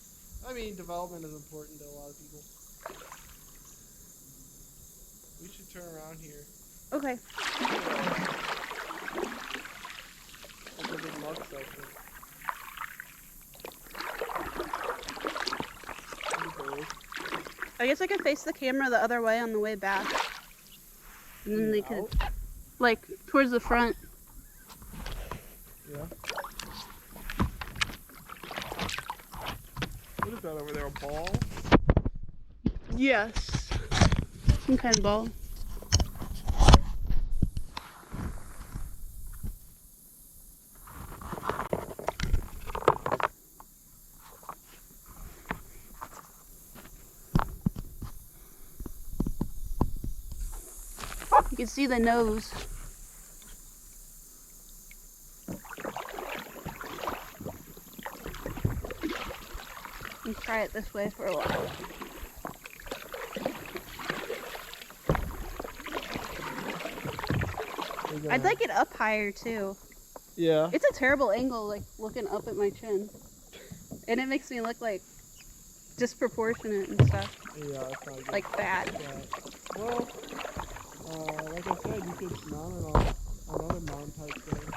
I mean, development is important to a lot of people. We should turn around here. Okay. Look at the mud section. I guess I could face the camera the other way on the way back. And then they could, Out? like, towards the front. Yeah. What is that over there, a ball? Yes. Some kind of ball. You can see the nose. And try it this way for a while. I'd like it up higher too. Yeah. It's a terrible angle, like looking up at my chin. And it makes me look like disproportionate and stuff. Yeah, that's not good. Like fat. Yeah. Well, like I said, you could mount it on another mount type thing.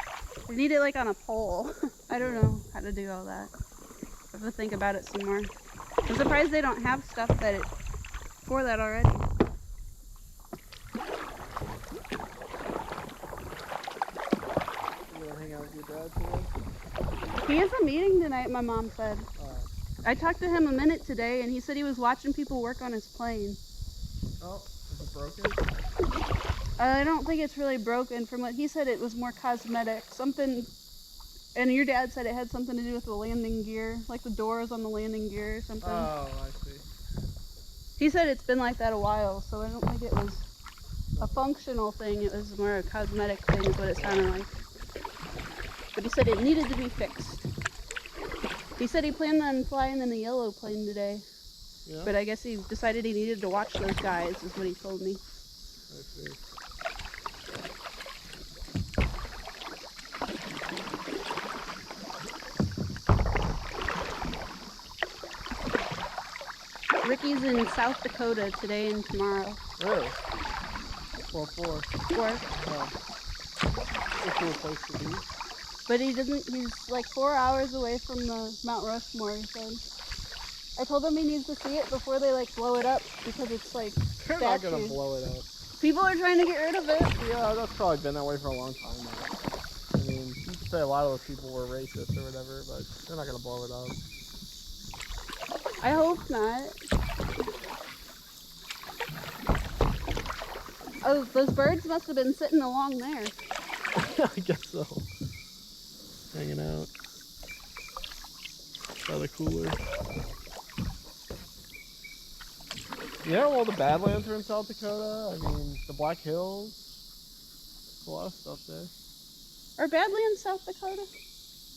I need it like on a pole. I don't know how to do all that. I have to think about it some more. I'm surprised they don't have stuff that for that already. You gonna hang out with your dad today? He has a meeting tonight, my mom said. Alright. I talked to him a minute today and he said he was watching people work on his plane. Oh, is it broken? I don't think it's really broken. From what he said, it was more cosmetic. Something, and your dad said it had something to do with the landing gear, like the doors on the landing gear or something. Oh, I see. He said it's been like that a while, so I don't think it was a functional thing. It was more a cosmetic thing is what it sounded like. But he said it needed to be fixed. He said he planned on flying in the yellow plane today. Yeah? But I guess he decided he needed to watch those guys, is what he told me. I see. Ricky's in South Dakota today and tomorrow. Really? What for? Work. Oh. It's a cool place to be. But he's like 4 hours away from the Mount Rushmore, he said. I told him he needs to see it before they like blow it up because it's like They're not gonna statues. blow it up. People are trying to get rid of it. Yeah, that's probably been that way for a long time now. I mean, you could say a lot of those people were racist or whatever, but they're not gonna blow it up. I hope not. Oh, those birds must have been sitting along there. I guess so. Hanging out by the cooler. Yeah, well, the Badlands are in South Dakota. I mean, the Black Hills. There's a lot of stuff there. Are Badlands South Dakota?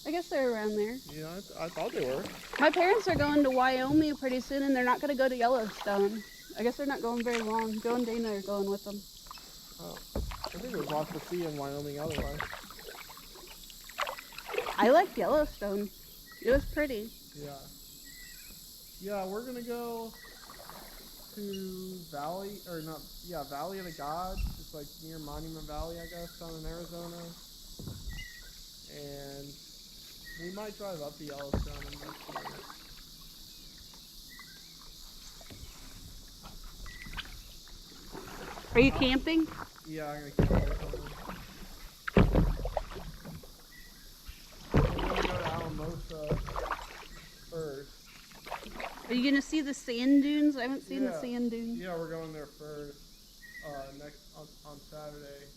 I guess they're around there. Yeah, I thought they were. My parents are going to Wyoming pretty soon, and they're not going to go to Yellowstone. I guess they're not going very long. Joe and Dana are going with them. Oh, I think there's lots to see in Wyoming otherwise. I liked Yellowstone. It was pretty. Yeah. Yeah, we're gonna go to Valley of the Gods. It's like near Monument Valley, I guess, down in Arizona. And we might drive up to Yellowstone and look. Are you camping? Yeah, I'm gonna camp there somewhere. We're gonna go to Alamosa first. Are you gonna see the sand dunes? I haven't seen the sand dunes. Yeah, we're going there first. Next on Saturday.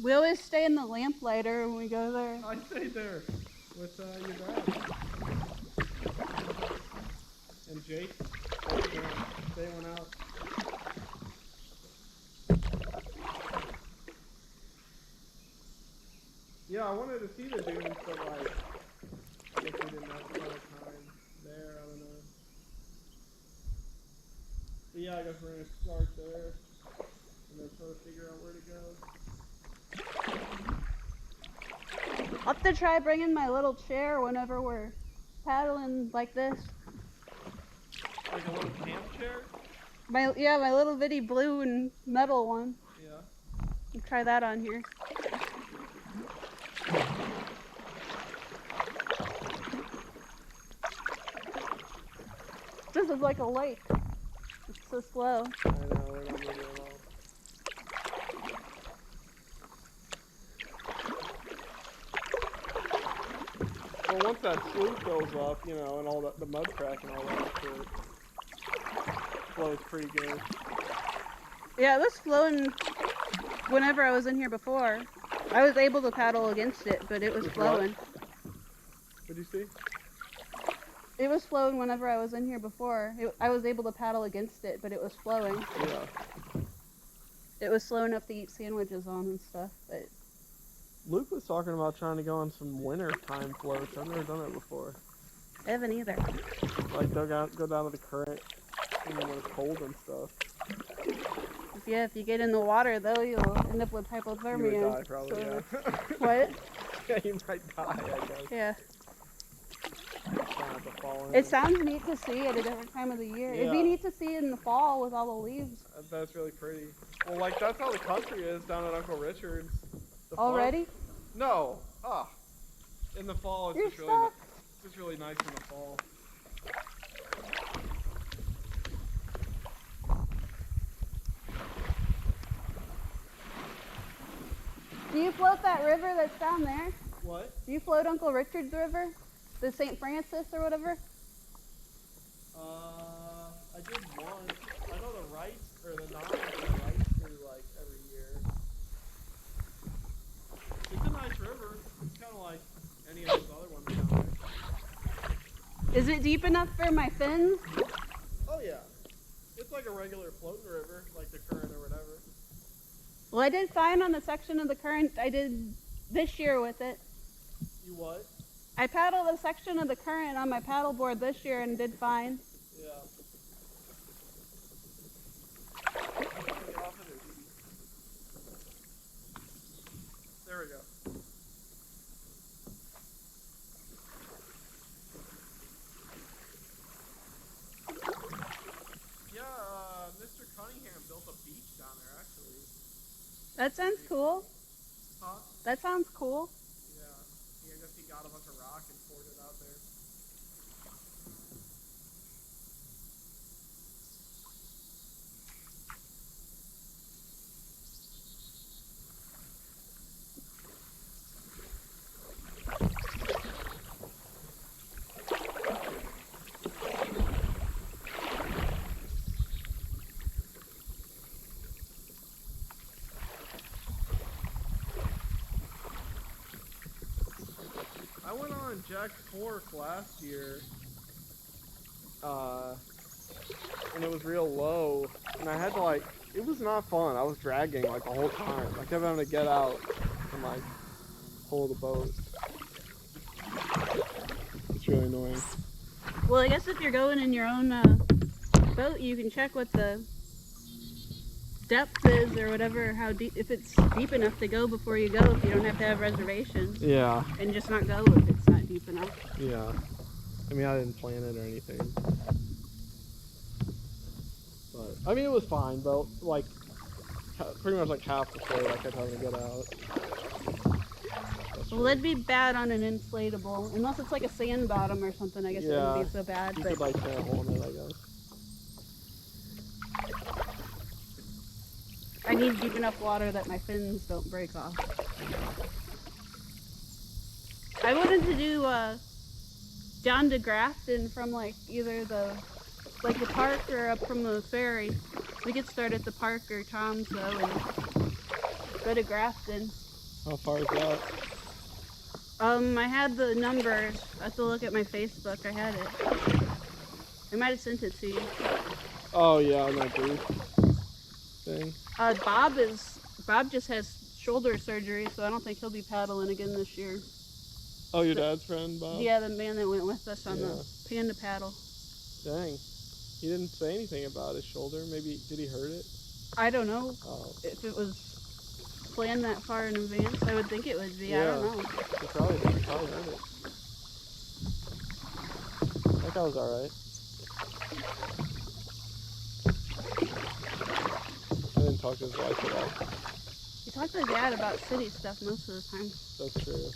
We always stay in the lamplighter when we go there. I stayed there with your dad and Jake. They went out. Yeah, I wanted to see the dunes, but like, I guess we didn't have a lot of time there. I don't know. But yeah, I guess we're gonna start there and then sort of figure out where to go. I'll have to try bringing my little chair whenever we're paddling like this. Like a little camp chair? My little bitty blue and metal one. Yeah. I'll try that on here. This is like a lake. It's so slow. I know, we're not moving at all. Well, once that slough fills up, you know, and all the mud crack and all that shit, flows pretty good. Yeah, it was flowing whenever I was in here before. I was able to paddle against it, but it was With flowing. What'd you see? It was flowing whenever I was in here before. I was able to paddle against it, but it was flowing. Yeah. It was slow enough to eat sandwiches on and stuff, but... Luke was talking about trying to go on some winter time floats. I've never done it before. I haven't either. Like go down to the current when it's cold and stuff. Yeah, if you get in the water though, you'll end up with hypothermia. You would die probably, so... yeah. What? Yeah, you might die, I guess. Yeah. Trying not to fall in. It sounds neat to see at a different time of the year. Yeah. It'd be neat to see in the fall with all the leaves. That's really pretty. Well, like that's how the country is down at Uncle Richard's. Already? No. In the fall, it's just really nice in the fall. Do you float that river that's down there? What? Do you float Uncle Richard's River? The St. Francis or whatever? I did once. I know the rights, or the rights do like every year. It's a nice river. It's kind of like any of those other ones down there. Is it deep enough for my fins? Oh yeah. It's like a regular floating river, like the current or whatever. Well, I did fine on the section of the current I did this year with it. You what? I paddled a section of the current on my paddleboard this year and did fine. Yeah. There we go. Yeah, Mr. Cunningham built a beach down there, actually. That sounds cool. Huh? That sounds cool. Yeah. I guess he got a bunch of rock and poured it out there. I went on Jack's Fork last year, and it was real low, and I had to it was not fun. I was dragging like the whole time. I kept having to get out and like pull the boat. It's really annoying. Well, I guess if you're going in your own boat, you can check what the depth is or whatever, how deep, if it's deep enough to go before you go, if you don't have to have reservations. Yeah. And just not go if it's not deep enough. Yeah. I mean, I didn't plan it or anything. But, I mean, it was fine, but, like, pretty much like half the float I kept having to get out. Well, that'd be bad on an inflatable. Unless it's like a sand bottom or something, I guess it wouldn't be so bad. You but could, like, put a hole in it, I guess. I need deep enough water that my fins don't break off. I wanted to do down to Grafton from like either the park or up from the ferry. We could start at the park or Tom's though and go to Grafton. How far is that? I had the numbers. I have to look at my Facebook. I had it. I might have sent it to you. Oh yeah, on that booth thing. Bob just has shoulder surgery, so I don't think he'll be paddling again this year. Oh, your dad's friend, Bob? Yeah, the man that went with us on the panda paddle. Dang. He didn't say anything about his shoulder. Maybe, did he hurt it? I don't know. Oh. If it was planned that far in advance, I would think it would be. Yeah. I don't know. He probably hurt it. That guy was alright. I didn't talk to his wife at all. He talked to his dad about city stuff most of the time. That's true.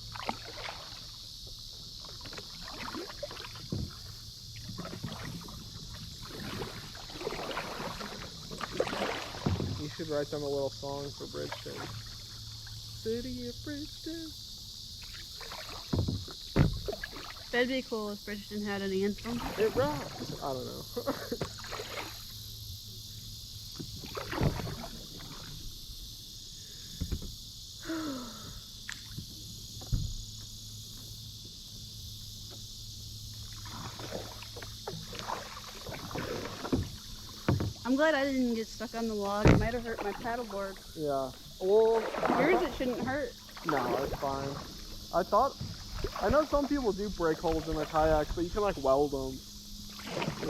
You should write them a little song for Bridgeton. City of Bridgeton. That'd be cool if Bridgeton had an anthem. It rocks. I don't know. I'm glad I didn't get stuck on the log. It might have hurt my paddleboard. Yeah. Well, yours it shouldn't hurt. No, it's fine. I know some people do break holes in their kayaks, but you can like weld them.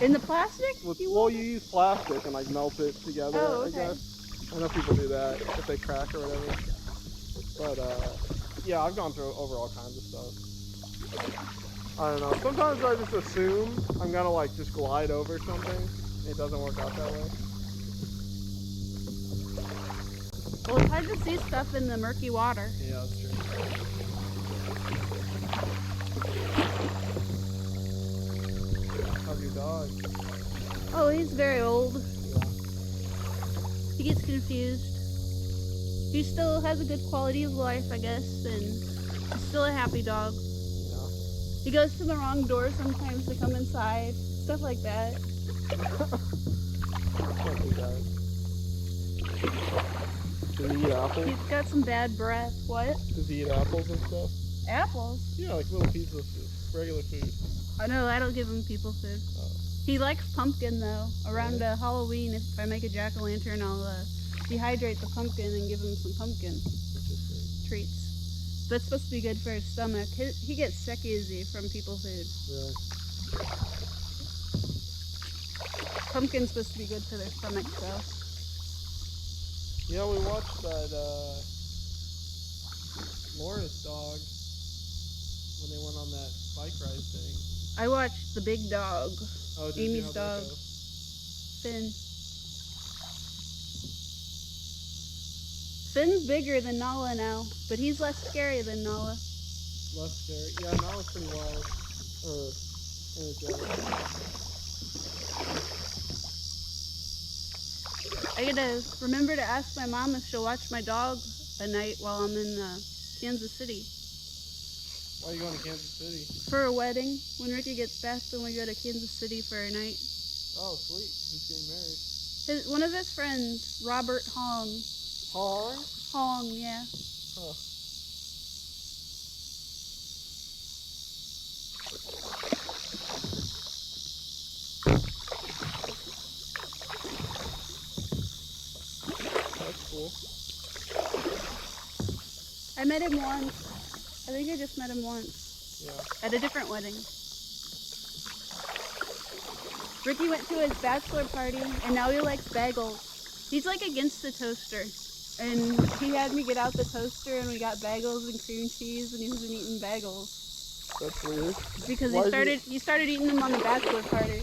In the plastic? You use plastic and like melt it together, Oh, okay. I guess. I know people do that if they crack or whatever. But yeah, I've gone through over all kinds of stuff. I don't know. Sometimes I just assume I'm gonna like just glide over something. It doesn't work out that way. Well, it's hard to see stuff in the murky water. Yeah, that's true. How's your dog? Oh, he's very old. Yeah. He gets confused. He still has a good quality of life, I guess, and he's still a happy dog. Yeah. He goes to the wrong door sometimes to come inside. Stuff like that. Can't do that. Does he eat apples? He's got some bad breath. What? Does he eat apples and stuff? Apples? Yeah, like little pieces of regular food. Oh no, I don't give him people food. Oh. He likes pumpkin though. Around Halloween, if I make a jack-o'-lantern, I'll dehydrate the pumpkin and give him some pumpkin treats. That's supposed to be good for his stomach. He gets sick easy from people food. Yeah. Pumpkin's supposed to be good for their stomach, so. Yeah, we watched that Laura's dog when they went on that bike ride thing. I watched the big dog. Oh, did you? Amy's How'd that dog. go? Finn. Finn's bigger than Nala now, but he's less scary than Nala. Less scary. Yeah, Nala's pretty wild. Energetic. I gotta remember to ask my mom if she'll watch my dog a night while I'm in Kansas City. Why are you going to Kansas City? For a wedding. When Ricky gets back, then we go to Kansas City for a night. Oh, sweet. Who's getting married? One of his friends, Robert Hong. Hong? Hong, yeah. Huh. That's cool. I met him once. I think I just met him once. Yeah. At a different wedding. Ricky went to his bachelor party, and now he likes bagels. He's like against the toaster. And he had me get out the toaster, and we got bagels and cream cheese, and he wasn't eating bagels. That's weird. Because Why he started eating them on the bachelor party.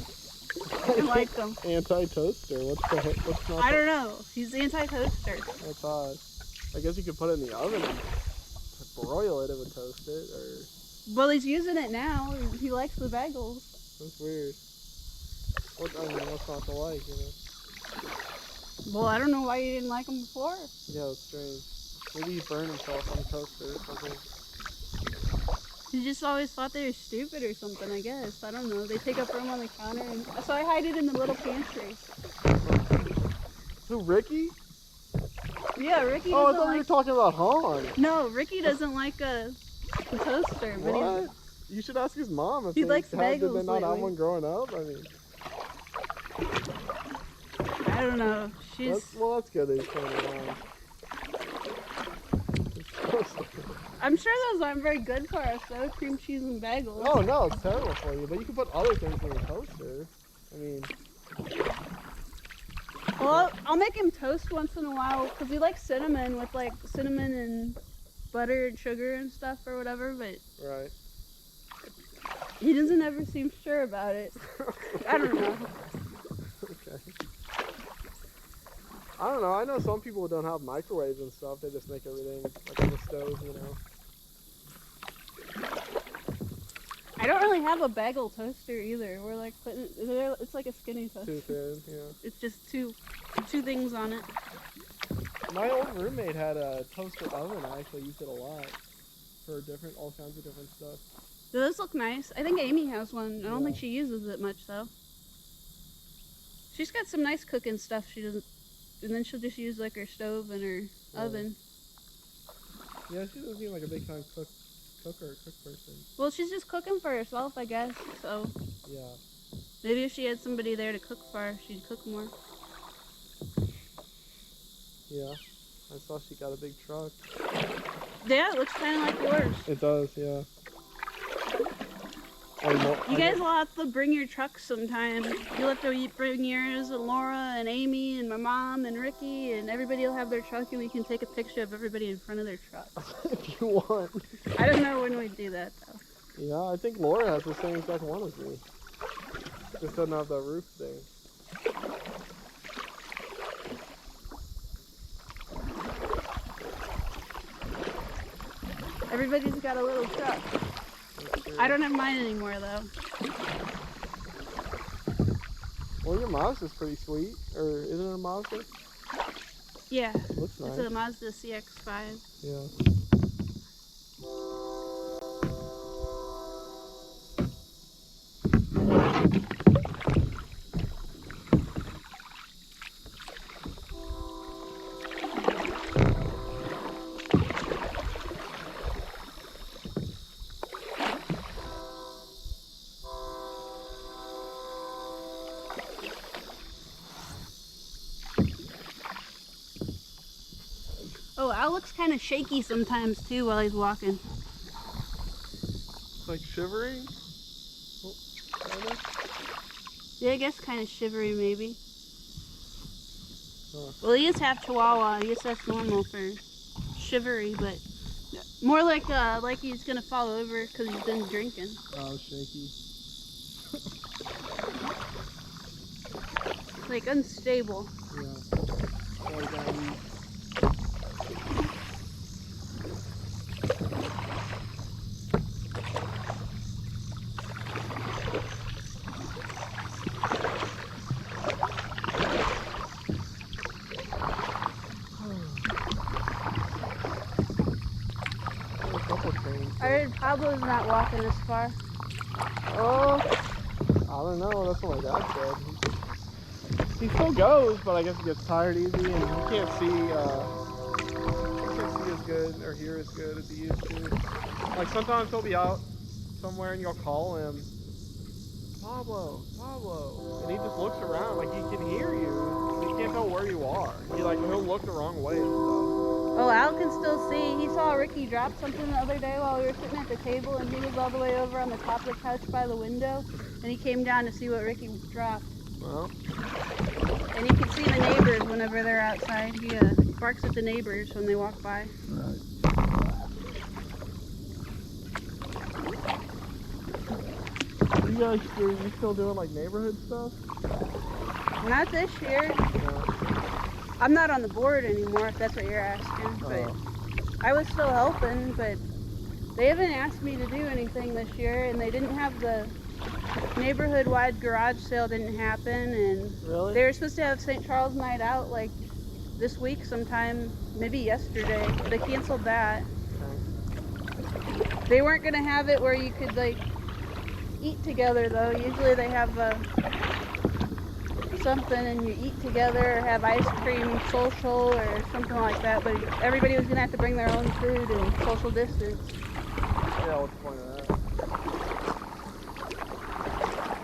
I liked them. Anti-toaster. What's not? I don't know. He's anti-toaster. That's odd. I guess you could put it in the oven and broil it. It would toast it, or. Well, he's using it now. He likes the bagels. That's weird. What's not to like, you know? Well, I don't know why you didn't like them before. Yeah, it's strange. Maybe he burned himself on the toaster or something. He just always thought they were stupid or something, I guess. I don't know. They take up room on the counter, and so I hide it in the little pantry. Who, Ricky? Yeah, Ricky Oh, I doesn't thought you were talking about Han. No, Ricky doesn't like a toaster. But What? You should ask his mom if He likes did they bagels not have lately. one growing up? I mean, I don't know. that's good that he's trying to I'm sure those aren't very good for us, though. Cream cheese and bagels. Oh, no, it's terrible for you. But you can put other things in your toaster. I mean, Well, I'll make him toast once in a while because he likes cinnamon with like cinnamon and butter and sugar and stuff or whatever. But right. he doesn't ever seem sure about it. I don't know. Okay. I don't know. I know some people don't have microwaves and stuff. They just make everything like on the stove, you know. I don't really have a bagel toaster either. We're like putting it's like a skinny toaster. Too thin, yeah. It's just two things on it. My old roommate had a toaster oven. I actually used it a lot for all kinds of different stuff. Those look nice. I think Amy has one. I don't think she uses it much though. She's got some nice cooking stuff she doesn't, and then she'll just use like her stove and her oven. Yeah, she doesn't seem like a big time cook person. Well, she's just cooking for herself, I guess. So Yeah. maybe if she had somebody there to cook for her, she'd cook more. Yeah. I saw she got a big truck. Yeah, it looks kind of like yours. It does, yeah. You guys will have to bring your trucks sometime. You'll have to bring yours and Laura and Amy and my mom and Ricky, and everybody will have their truck, and we can take a picture of everybody in front of their truck. If you want. I don't know when we'd do that though. Yeah, I think Laura has the same exact one as me. Just doesn't have that roof thing. Everybody's got a little truck. I don't have mine anymore though. Well, your Mazda's pretty sweet. Or isn't it a Mazda? Yeah. Looks nice. It's a Mazda CX-5. Yeah. Oh, Al looks kind of shaky sometimes too while he's walking. It's like shivering? Oh, kinda? Yeah, I guess kind of shivery maybe. Huh. Well, he is half Chihuahua. I guess that's normal for shivery, but more like he's gonna fall over because he's been drinking. Oh, shaky. Like unstable. Yeah. Probably gotta eat. I heard Pablo's not walking this far. Oh, I don't know. That's what my dad said. He still goes, but I guess he gets tired easy, and he can't see as good or hear as good as he used to. Like sometimes he'll be out somewhere, and you'll call him, Pablo, Pablo, and he just looks around like he can hear you. But he can't tell where you are. He'll look the wrong way and stuff. Oh, Al can still see. He saw Ricky drop something the other day while we were sitting at the table, and he was all the way over on the top of the couch by the window, and he came down to see what Ricky dropped. Well. And he can see the neighbors whenever they're outside. He barks at the neighbors when they walk by. Right. You still doing like neighborhood stuff? Not this year. Yeah. I'm not on the board anymore, if that's what you're asking. But I was still helping, but they haven't asked me to do anything this year, and they didn't have the neighborhood-wide garage sale didn't happen, and Really? they were supposed to have St. Charles night out like this week sometime, maybe yesterday. They canceled that. Okay. They weren't gonna have it where you could like eat together though. Usually they have something and you eat together or have ice cream social or something like that, but everybody was gonna have to bring their own food and social distance. Yeah, what's the point of that?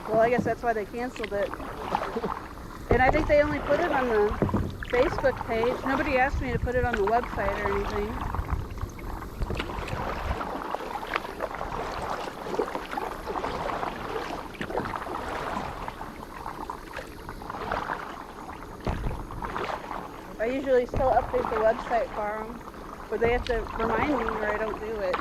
Well, I guess that's why they canceled it. And I think they only put it on the Facebook page. Nobody asked me to put it on the website or anything. I usually still update the website for them, but they have to remind me or I don't do it.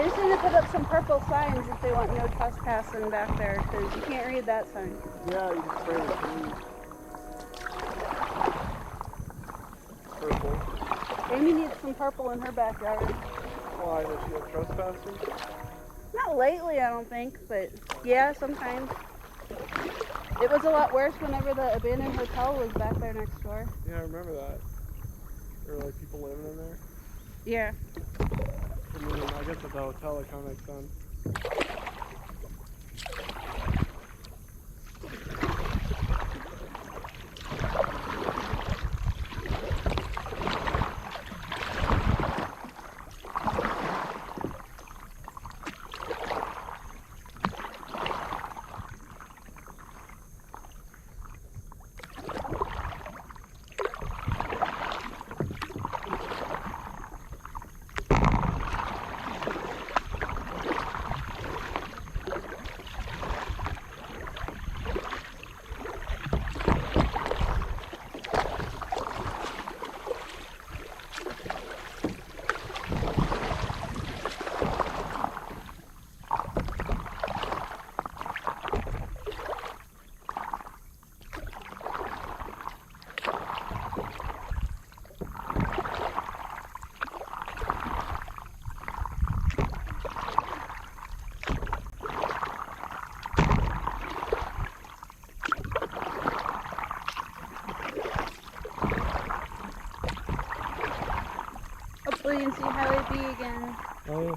They just need to put up some purple signs if they want no trespassing back there, because you can't read that sign. Yeah, you can barely read. Purple. Amy needs some purple in her backyard. Why? Does she have trespassing? Not lately, I don't think, but yeah, sometimes. It was a lot worse whenever the abandoned hotel was back there next door. Yeah, I remember that. There were like people living in there. Yeah. I mean, I guess at the hotel it kind of makes sense. Hopefully you can see Highway B again. Oh yeah.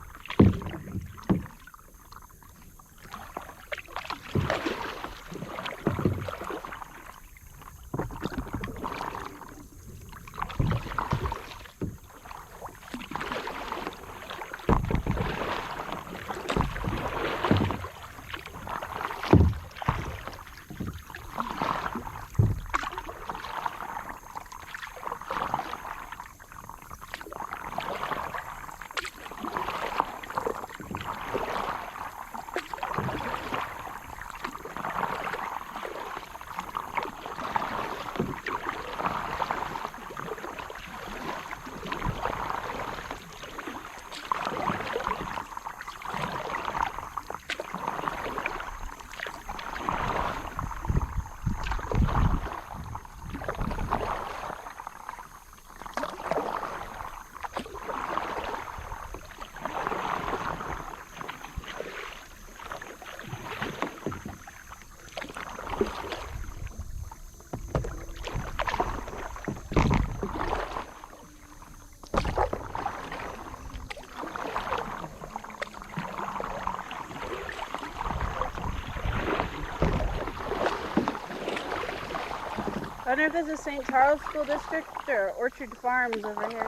I wonder if this is St. Charles School District or Orchard Farms over here.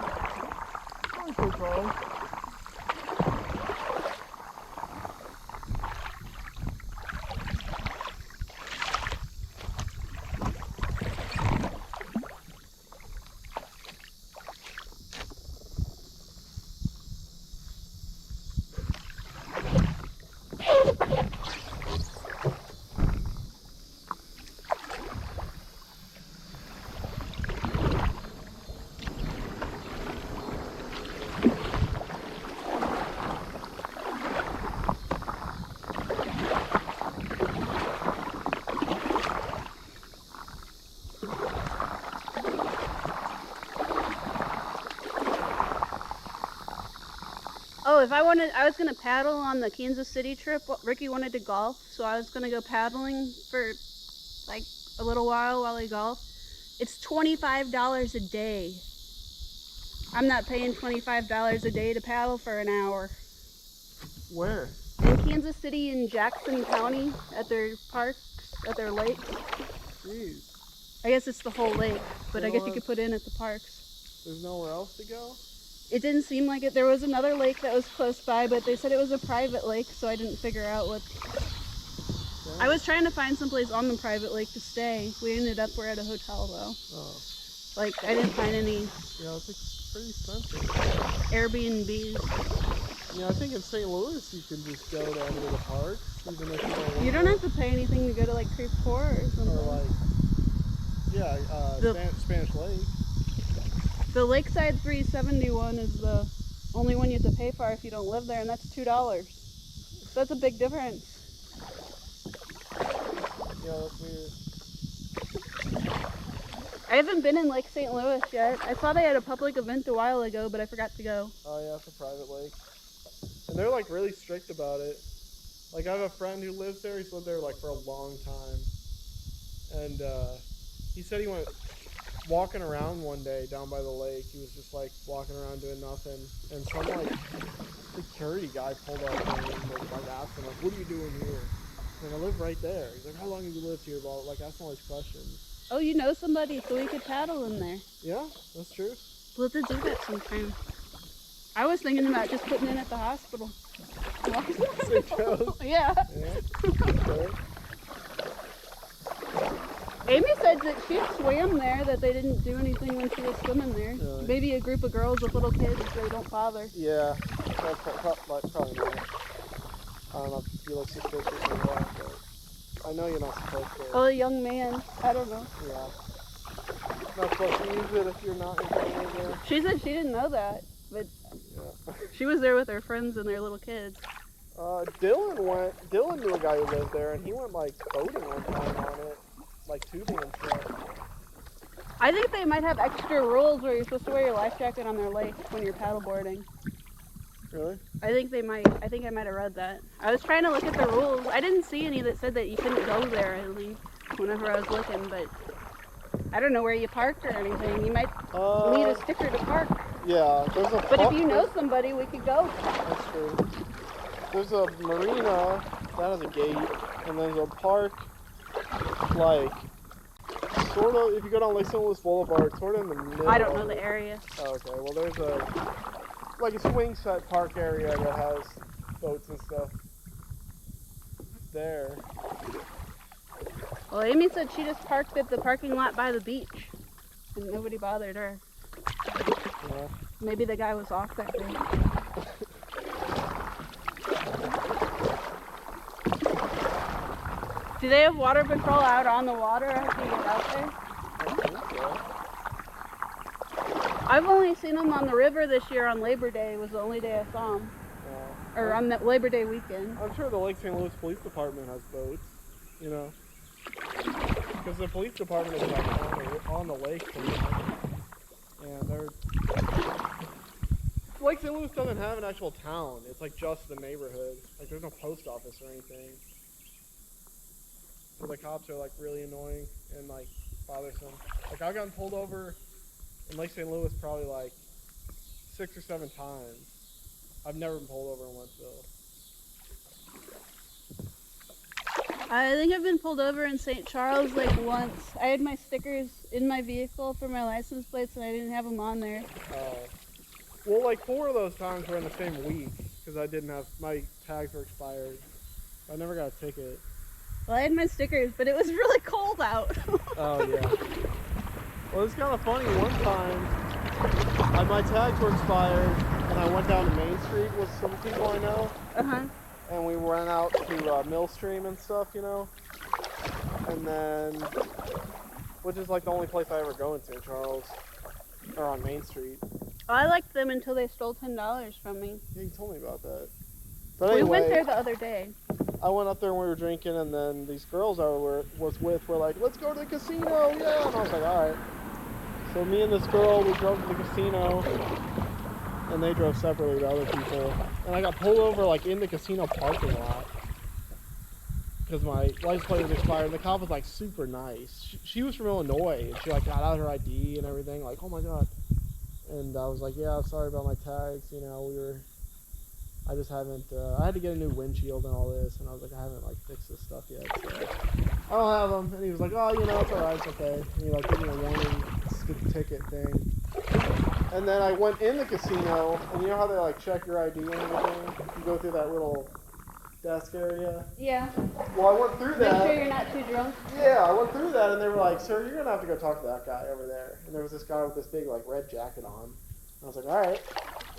Orchard Farms. Oh, if I was gonna paddle on the Kansas City trip. Ricky wanted to golf, so I was gonna go paddling for like a little while he golfed. It's $25 a day. I'm not paying $25 a day to paddle for an hour. Where? In Kansas City and Jackson County at their parks, at their lakes. Jeez. I guess it's the whole lake, but I guess you could put in at the parks. There's nowhere else to go? It didn't seem like it. There was another lake that was close by, but they said it was a private lake, so I didn't figure out what. Okay. I was trying to find someplace on the private lake to stay. We ended up, we're at a hotel though. Oh. Like, I didn't find any Yeah, it's pretty expensive. Airbnbs. Yeah, I think in St. Louis you can just go to any of the parks, even if you don't want You don't have to pay anything to go to like Creek Court or something. Or like, yeah, Spanish Lake. The Lakeside 371 is the only one you have to pay for if you don't live there, and that's $2. So that's a big difference. Yeah, that's weird. I haven't been in Lake St. Louis yet. I saw they had a public event a while ago, but I forgot to go. Oh yeah, it's a private lake. And they're like really strict about it. Like I have a friend who lives there, he's lived there like for a long time. And he said he went walking around one day down by the lake. He was just like walking around doing nothing. And some like security guy pulled up and like asked him like, what are you doing here? And I live right there. He's like, how long have you lived here? Blah, like asking all these questions. Oh, you know somebody, so we could paddle in there. Yeah, that's true. We'll have to do that sometime. I was thinking about just putting in at the hospital. St. Joe's? Yeah. Okay. Amy said that she swam there, that they didn't do anything when she was swimming there. Really? Maybe a group of girls with little kids, they don't bother. Yeah, probably not. I don't know if you look suspicious or what, but I know you're not supposed to. Oh, a young man. I don't know. Yeah. Not supposed to use it if you're not in front of there. She said she didn't know that, but Yeah. she was there with her friends and their little kids. Dylan knew a guy who lived there, and he went like boating one time on it, like tubing and shit. I think they might have extra rules where you're supposed to wear your life jacket on their lake when you're paddleboarding. Really? I think they might. I think I might have read that. I was trying to look at the rules. I didn't see any that said that you couldn't go there, I think, whenever I was looking, but I don't know where you parked or anything. You might need a sticker to park. Yeah, there's a But if you know somebody, we could go. That's true. There's a marina that has a gate, and there's a park, like, sort of, if you go down Lake St. Louis Boulevard, sort of in the middle. I don't know the area. Oh, okay, well there's like a swing set park area that has boats and stuff there. Well, Amy said she just parked at the parking lot by the beach, and nobody bothered her. Yeah. Maybe the guy was off that day. Do they have water patrol out on the water after you get out there? I think so. I've only seen them on the river this year on Labor Day. Was the only day I saw them. Yeah. Or on that Labor Day weekend. I'm sure the Lake St. Louis Police Department has boats, you know. Because the police department is like on the lake, and they're... Lake St. Louis doesn't have an actual town. It's like just the neighborhood. Like there's no post office or anything. So the cops are like really annoying and like bothersome. Like I've gotten pulled over in Lake St. Louis probably like 6 or 7 times. I've never been pulled over in Wentzville. I think I've been pulled over in St. Charles like once. I had my stickers in my vehicle for my license plates and I didn't have them on there. Oh. Well, like 4 of those times were in the same week because I didn't have, my tags were expired. I never got a ticket. Well, I had my stickers, but it was really cold out. Oh, yeah. Well, it's kind of funny. One time, my tags were expired, and I went down to Main Street with some people I know. Uh-huh. And we went out to Millstream and stuff, you know. And then, which is like the only place I ever go in St. Charles, or on Main Street. Well, I liked them until they stole $10 from me. Yeah, you told me about that. But anyway, we went there the other day. I went up there and we were drinking, and then these girls I was with were like, let's go to the casino, yeah! And I was like, alright. So me and this girl, we drove to the casino, and they drove separately to other people. And I got pulled over like in the casino parking lot because my license plate was expired. And the cop was like super nice. She was from Illinois, and she like got out her ID and everything, like, oh my god. And I was like, yeah, sorry about my tags, you know, I just haven't, I had to get a new windshield and all this, and I was like, I haven't, like, fixed this stuff yet, so I don't have them. And he was like, oh, you know, it's alright, it's okay. And he, like, gave me a warning ticket thing. And then I went in the casino, and you know how they, like, check your ID and everything? You go through that little desk area? Yeah. Well, I went through that. Make sure you're not too drunk. Yeah, I went through that, and they were like, sir, you're going to have to go talk to that guy over there. And there was this guy with this big, like, red jacket on. And I was like, alright.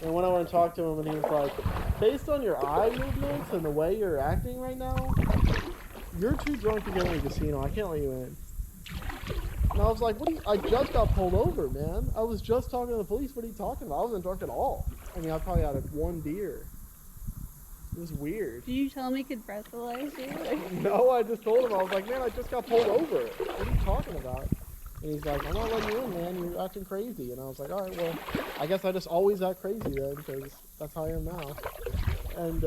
And I went over and talked to him, and he was like, based on your eye movements and the way you're acting right now, you're too drunk to get in the casino. I can't let you in. And I was like, I just got pulled over, man. I was just talking to the police. What are you talking about? I wasn't drunk at all. I mean, I probably had one deer. It was weird. Did you tell me he could breathalyze you? No, I just told him, I was like, man, I just got pulled over. What are you talking about? And he's like, I'm not letting you in, man. You're acting crazy. And I was like, all right, well, I guess I just always act crazy then, because that's how I am now. And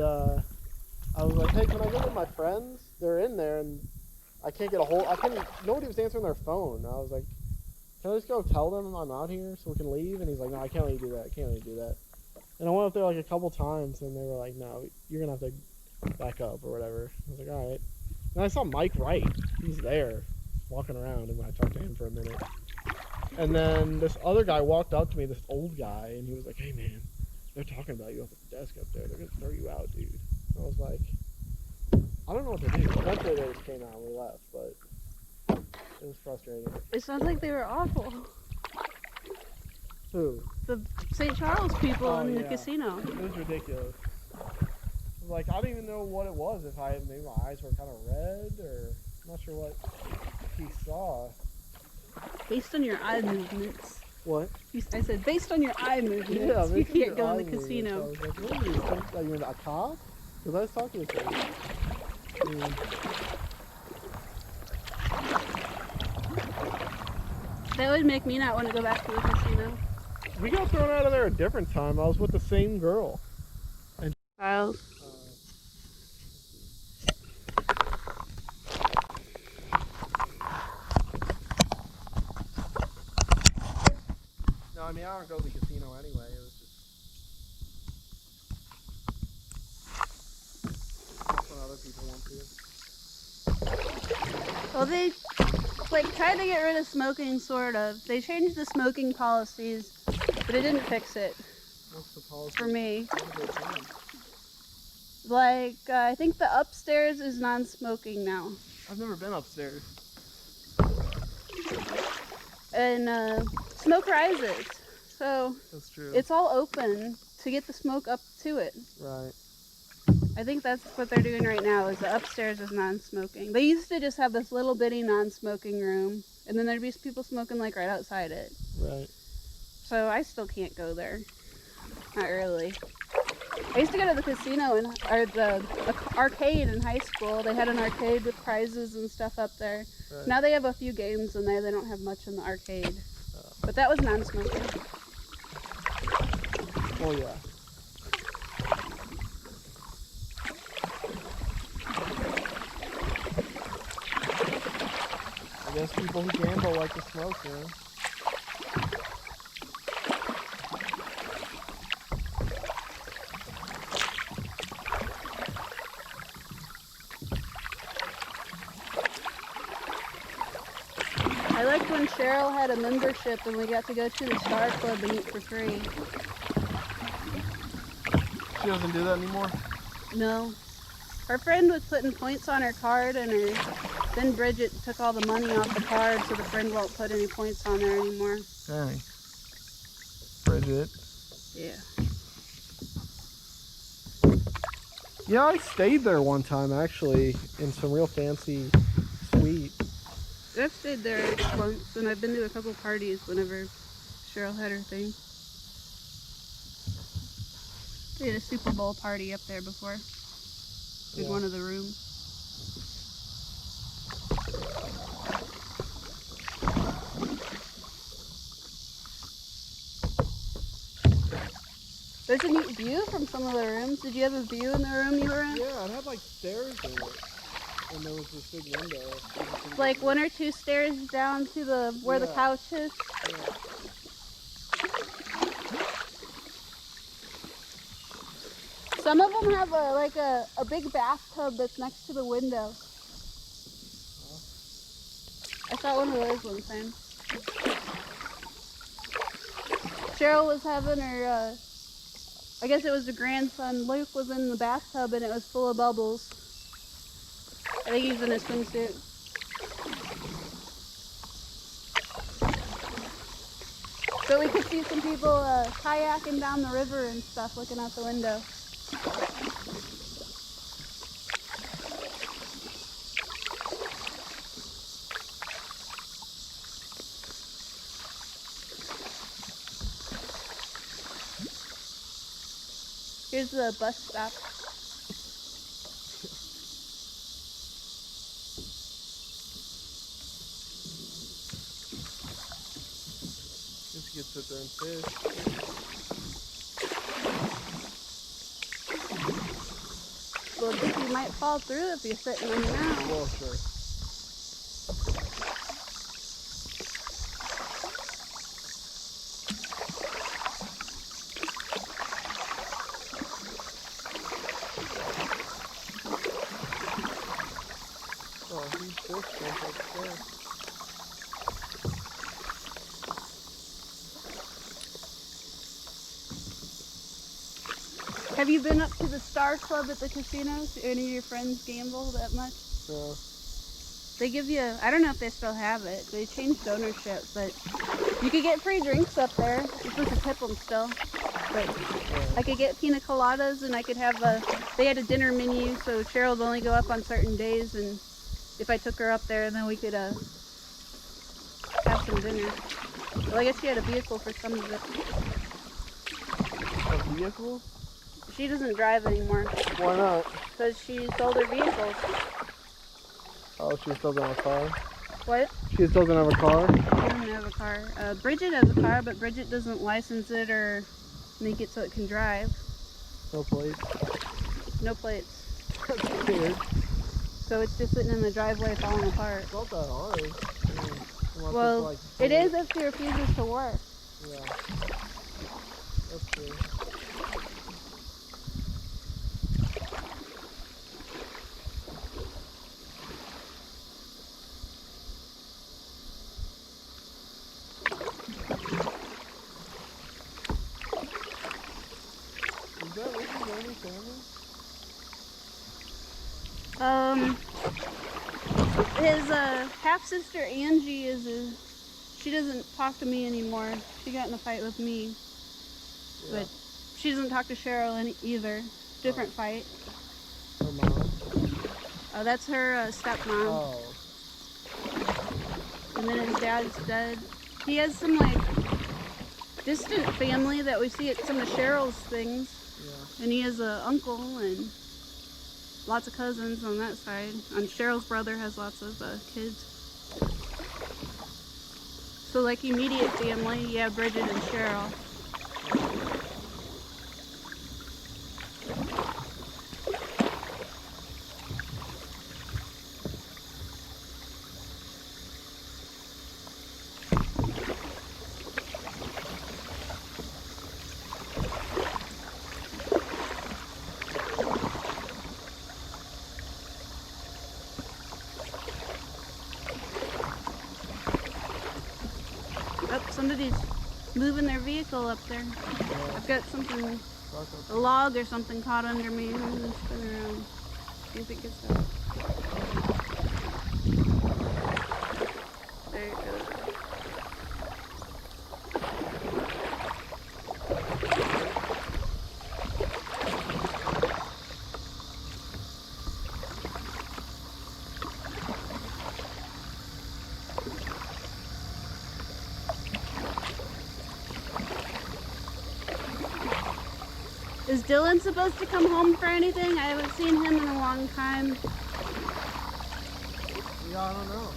I was like, hey, can I go with my friends? They're in there, and I can't get a hold. Nobody was answering their phone. I was like, can I just go tell them I'm out here so we can leave? And he's like, no, I can't let you do that. I can't let you do that. And I went up there like a couple times, and they were like, no, you're going to have to back up or whatever. I was like, all right. And I saw Mike Wright. He's there walking around, and I talked to him for a minute. And then this other guy walked up to me, this old guy, and he was like, hey, man, they're talking about you up at the desk up there. They're going to throw you out, dude. I was like, I don't know what to do. Eventually they just came out and we left, but it was frustrating. It sounds like they were awful. Who? The St. Charles people in the yeah. casino. It was ridiculous. Like, I don't even know what it was. If maybe my eyes were kind of red, or I'm not sure what he saw. Based on your eye movements. What? I said, based on your eye movements, Yeah, you can't go in the casino. I was like, what do you think? Are you a cop? Because I was talking to him. That would make me not want to go back to the casino. We got thrown out of there a different time. I was with the same girl. Wow. No, I mean, I don't go to the casino anyway. It was just when other people want to. Well, they tried to get rid of smoking, sort of. They changed the smoking policies, but it didn't fix it. What's the policy? For me. What did they change? I think the upstairs is non-smoking now. I've never been upstairs. And smoke rises. So That's true. it's all open to get the smoke up to it. Right. I think that's what they're doing right now, is the upstairs is non-smoking. They used to just have this little bitty non-smoking room, and then there'd be people smoking like right outside it. Right. So I still can't go there. Not really. I used to go to the casino or the arcade in high school. They had an arcade with prizes and stuff up there. Right. Now they have a few games in there. They don't have much in the arcade. But that was non-smoking. Oh yeah. I guess people who gamble like to smoke, you know? I liked when Cheryl had a membership and we got to go to the Star Club and eat for free. She doesn't do that anymore? No. Her friend was putting points on her card, and then Bridget took all the money off the card, so the friend won't put any points on there anymore. Dang. Bridget. Yeah. Yeah, I stayed there one time actually in some real fancy suite. I've stayed there once, and I've been to a couple parties whenever Cheryl had her thing. We had a Super Bowl party up there before. In one of the rooms. There's a neat view from some of the rooms. Did you have a view in the room you were in? Yeah, it had like stairs in it. And there was this big window. Like one or two stairs down to where the couch is? Yeah. Some of them have a big bathtub that's next to the window. I saw one of those one time. Cheryl was having her, I guess it was the grandson, Luke was in the bathtub and it was full of bubbles. I think he's in a swimsuit. So we could see some people kayaking down the river and stuff looking out the window. Here's the bus stop. Just get sit there and fish. Well, I think you might fall through if you're sitting on your mouth. Well, sure. Oh, he's fish jump up there. Have you been up to the Star Club at the casinos? Do any of your friends gamble that much? No. They give you, I don't know if they still have it. They changed ownership, but you could get free drinks up there. You're supposed to tip them still. But I could get pina coladas, and I could have they had a dinner menu, so Cheryl would only go up on certain days, and if I took her up there, then we could have some dinner. Well, I guess she had a vehicle for some of it. A vehicle? She doesn't drive anymore. Why not? Because she sold her vehicles. Oh, she still doesn't have a car? What? She still doesn't have a car? She doesn't have a car. Bridget has a car, but Bridget doesn't license it or make it so it can drive. No plates? No plates. That's weird. So it's just sitting in the driveway falling apart. It's not that hard. I mean, Well, like it is if she refuses to work. Yeah. That's true. Is that Ricky's only family? His half-sister Angie she doesn't talk to me anymore. She got in a fight with me. Yeah. But she doesn't talk to Cheryl either. Different fight. Her mom? Oh, that's her stepmom. Oh. And then his dad's dead. He has some like distant family that we see at some of Cheryl's things. Yeah. And he has an uncle and lots of cousins on that side. And Cheryl's brother has lots of kids. So like immediate family, yeah, Bridget and Cheryl. Oh, somebody's moving their vehicle up there. Yeah. I've got something, a log or something caught under me. I'm gonna spin around, see if it gets out. There it goes. Is Dylan supposed to come home for anything? I haven't seen him in a long time. Yeah, I don't know.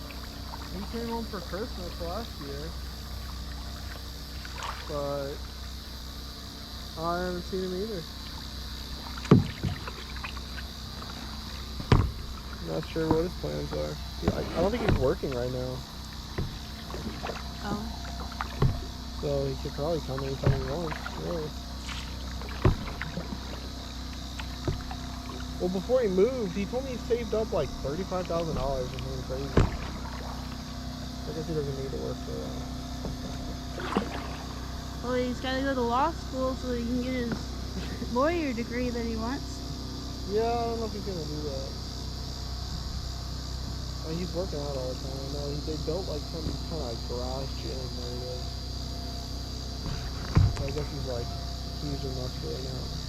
He came home for Christmas last year. But I haven't seen him either. Not sure what his plans are. I don't think he's working right now. Oh. So he could probably come anytime he wants, really. Well, before he moved, he told me he saved up like $35,000 or something crazy. I guess he doesn't need to work for that. Well, he's got to go to law school so he can get his lawyer degree that he wants. Yeah, I don't know if he's gonna do that. I mean, he's working out all the time. I know they built like some kind of like garage gym where he lives. So I guess he's like using muscle right now.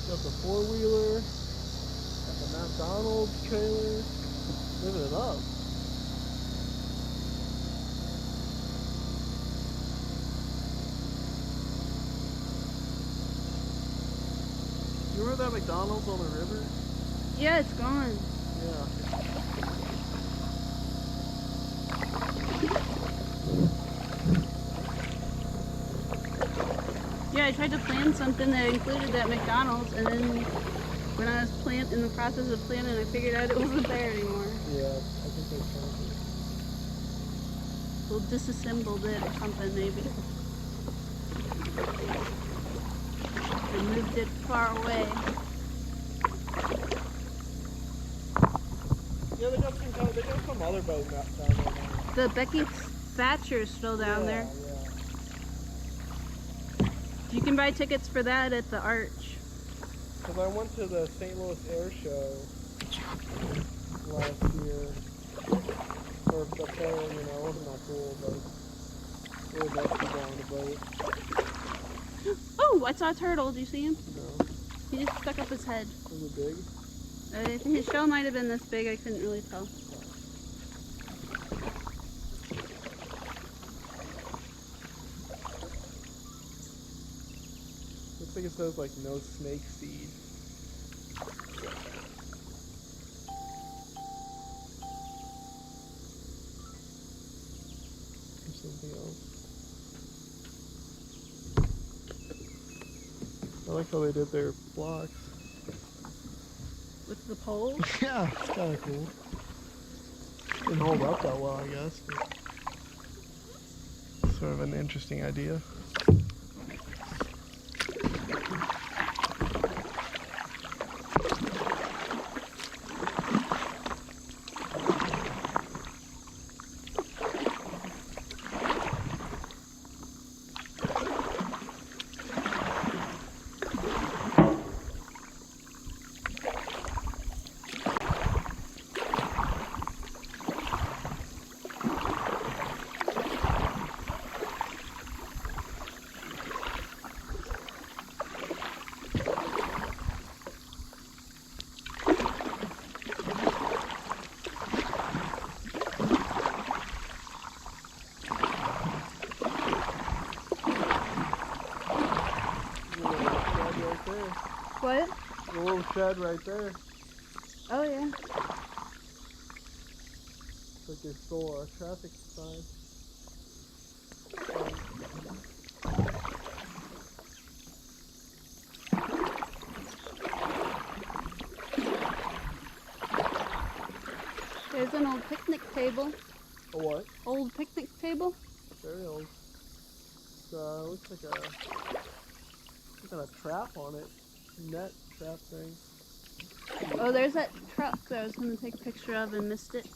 Got the four-wheeler, got the McDonald's trailer, living it up. You remember that McDonald's on the river? Yeah, it's gone. Yeah. Yeah, I tried to plan something that included that McDonald's, and then when I was in the process of planning, I figured out it wasn't there anymore. Yeah, I think they found it. We'll disassembled it or something, maybe. And moved it far away. Yeah, they got some other boat down there now. The Becky Thatcher's still down there. Yeah. You can buy tickets for that at the Arch. Because I went to the St. Louis Air Show last year. Or the fair, you know, it wasn't that cool, but it was nice to go on the boat. Oh, I saw a turtle. Did you see him? No. He just stuck up his head. Was it big? I think his shell might have been this big. I couldn't really tell. Looks like it says like no snake seed. Or something else. I like how they did their blocks. With the pole? Yeah, it's kind of cool. Didn't hold up that well, I guess. But sort of an interesting idea. What? The little shed right there. Oh, yeah. It's like they stole a traffic sign. There's an old picnic table. A what? Old picnic table? Very old. It looks like a trap on it. Net trap thing. Oh, there's that truck that I was going to take a picture of and missed it.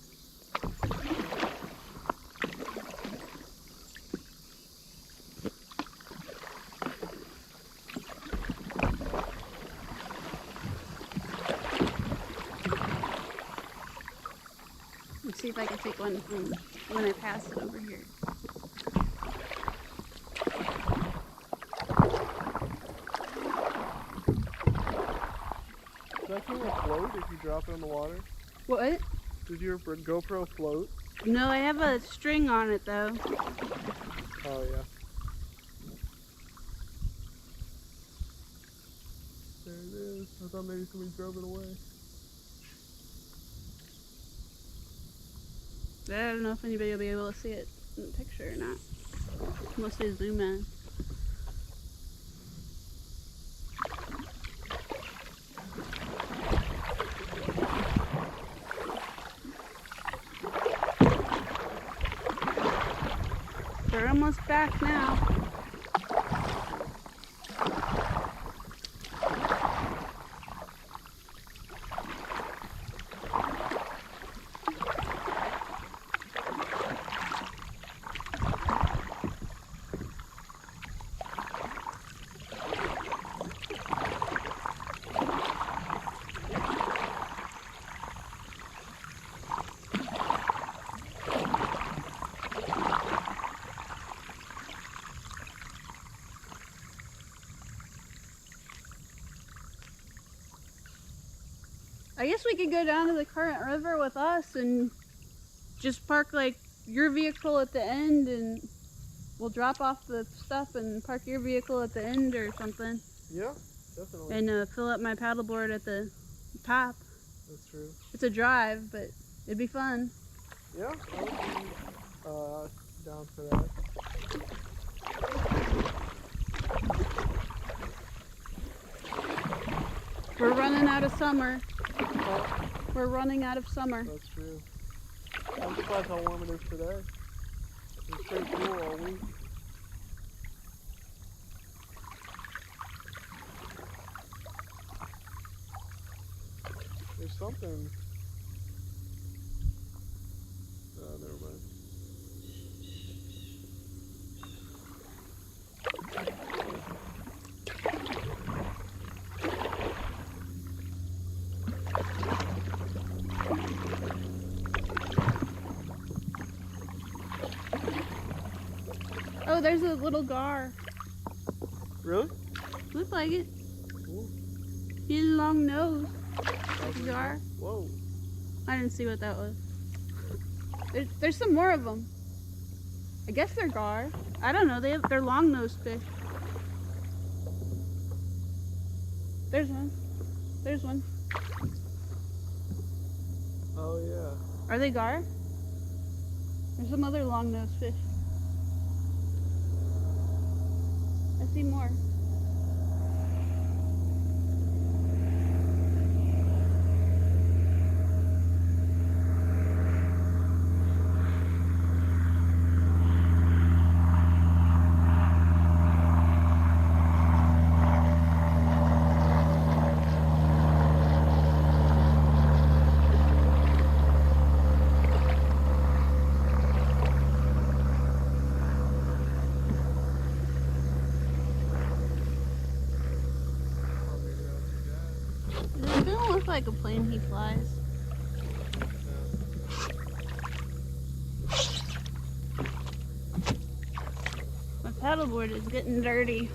Let's see if I can take one from when I pass it over here. Does that camera float if you drop it in the water? What? Does your GoPro float? No, I have a string on it though. Oh yeah. There it is. I thought maybe somebody drove it away. I don't know if anybody will be able to see it in the picture or not. Mostly zoom in. They're almost back now. I guess we could go down to the current river with us and just park like your vehicle at the end, and we'll drop off the stuff and park your vehicle at the end or something. Yeah, definitely. And fill up my paddleboard at the top. That's true. It's a drive, but it'd be fun. Yeah, I would be down for that. We're running out of summer. Oh, We're running out of summer. that's true. I'm surprised how warm it is today. It's pretty cool all week. There's something. Oh, never mind. Oh, there's a little gar. Really? Looks like it. Cool. He has a long nose. Gar. Whoa. I didn't see what that was. There's some more of them. I guess they're gar. I don't know. They're long-nosed fish. There's one. There's one. Oh, yeah. Are they gar? There's some other long-nosed fish. I see more. It doesn't look like a plane he flies. My paddleboard is getting dirty.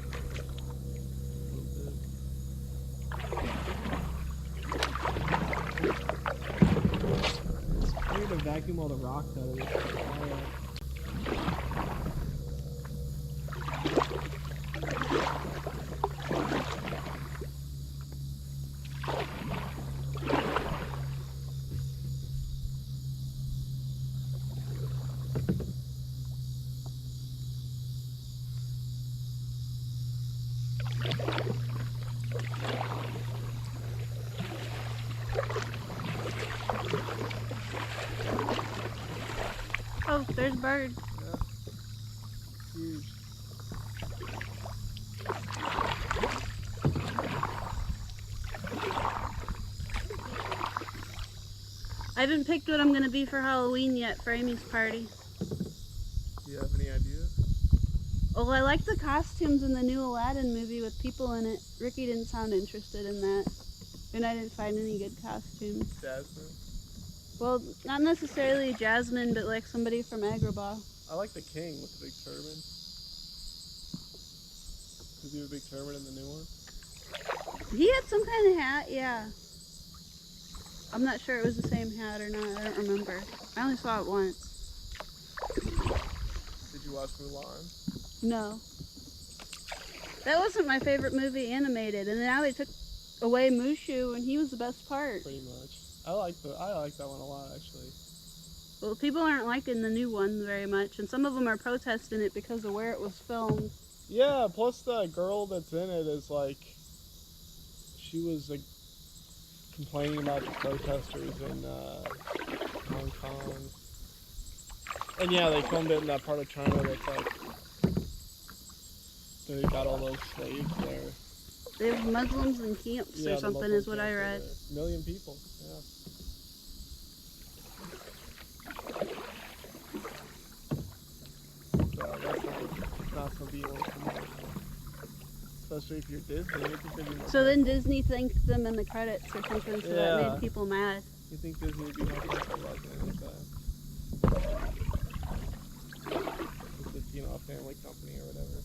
I need to vacuum all the rocks out of this. Oh, there's birds. Yeah. Huge. I haven't picked what I'm gonna be for Halloween yet for Amy's party. Do you have any ideas? Well, I like the costumes in the new Aladdin movie with people in it. Ricky didn't sound interested in that. And I didn't find any good costumes. Jasmine? Well, not necessarily Jasmine, but like somebody from Agrabah. I like the king with the big turban. Does he have a big turban in the new one? He had some kind of hat, yeah. I'm not sure it was the same hat or not. I don't remember. I only saw it once. Did you watch Mulan? No. That wasn't my favorite movie animated, and now they took away Mushu, and he was the best part. Pretty much. I like that one a lot, actually. Well, people aren't liking the new one very much, and some of them are protesting it because of where it was filmed. Yeah, plus the girl that's in it is like, she was like complaining about the protesters in Hong Kong. And yeah, they filmed it in that part of China that's like, they got all those slaves there. They have Muslims in camps Yeah, or the something Muslim is what I camps are read. there. 1 million people, yeah. So that's not something you want to promote. Especially if you're Disney, you think they'd be more So then Disney thanked them in the credits or something, so that Yeah. made people mad. You think Disney would be happy if it wasn't like that? It's just, you know, a family company or whatever.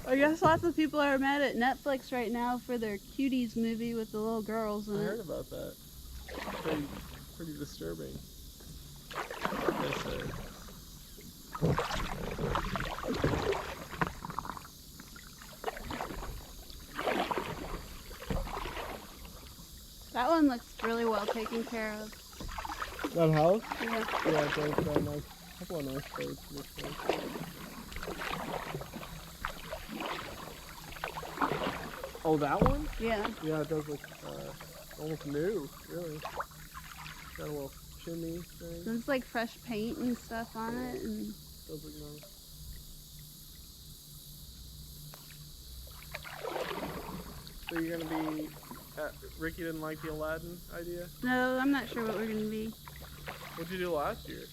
I guess lots of people are mad at Netflix right now for their Cuties movie with the little girls in I it. heard about that. Pretty disturbing. They said. really well taken care of. That house? Yeah. Yeah, it does got a nice, couple of nice boats in this place. Oh, that one? Yeah. Yeah, it does look almost new, really. Got a little chimney thing. There's like fresh paint and stuff on it, and It does look nice. So you're gonna be Ricky didn't like the Aladdin idea? no, I'm not sure what we're gonna be. What'd you do last year?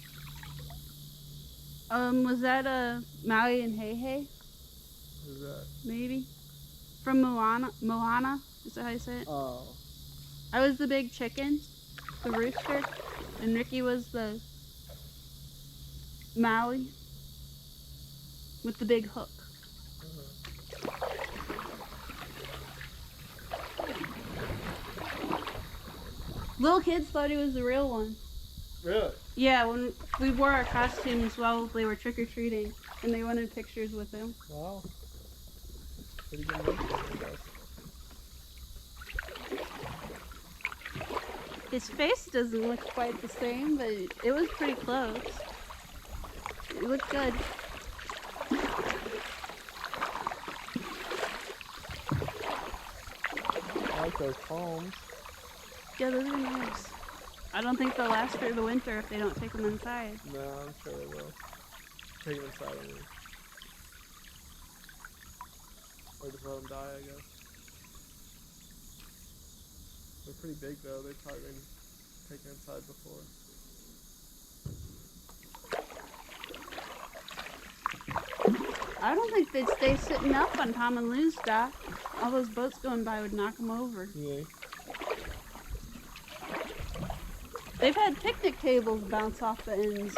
Was that Maui and Hey Hey? Who's that? Maybe from Moana. Moana, is that how you say it? Oh. I was the big chicken, the rooster, and Ricky was the Maui with the big hook. Little kids thought he was the real one. Really? Yeah, when we wore our costumes while they were trick-or-treating, and they wanted pictures with him. Wow. Pretty good movie, I guess. His face doesn't look quite the same, but it was pretty close. It looked good. I like those palms. Yeah, those are nice. I don't think they'll last through the winter if they don't take them inside. No, I'm sure they will. Take them inside, I mean. Or just let them die, I guess. They're pretty big though, they've probably been taken inside before. I don't think they'd stay sitting up on Tom and Lou's dock. All those boats going by would knock them over. Yeah. They've had picnic tables bounce off the ends.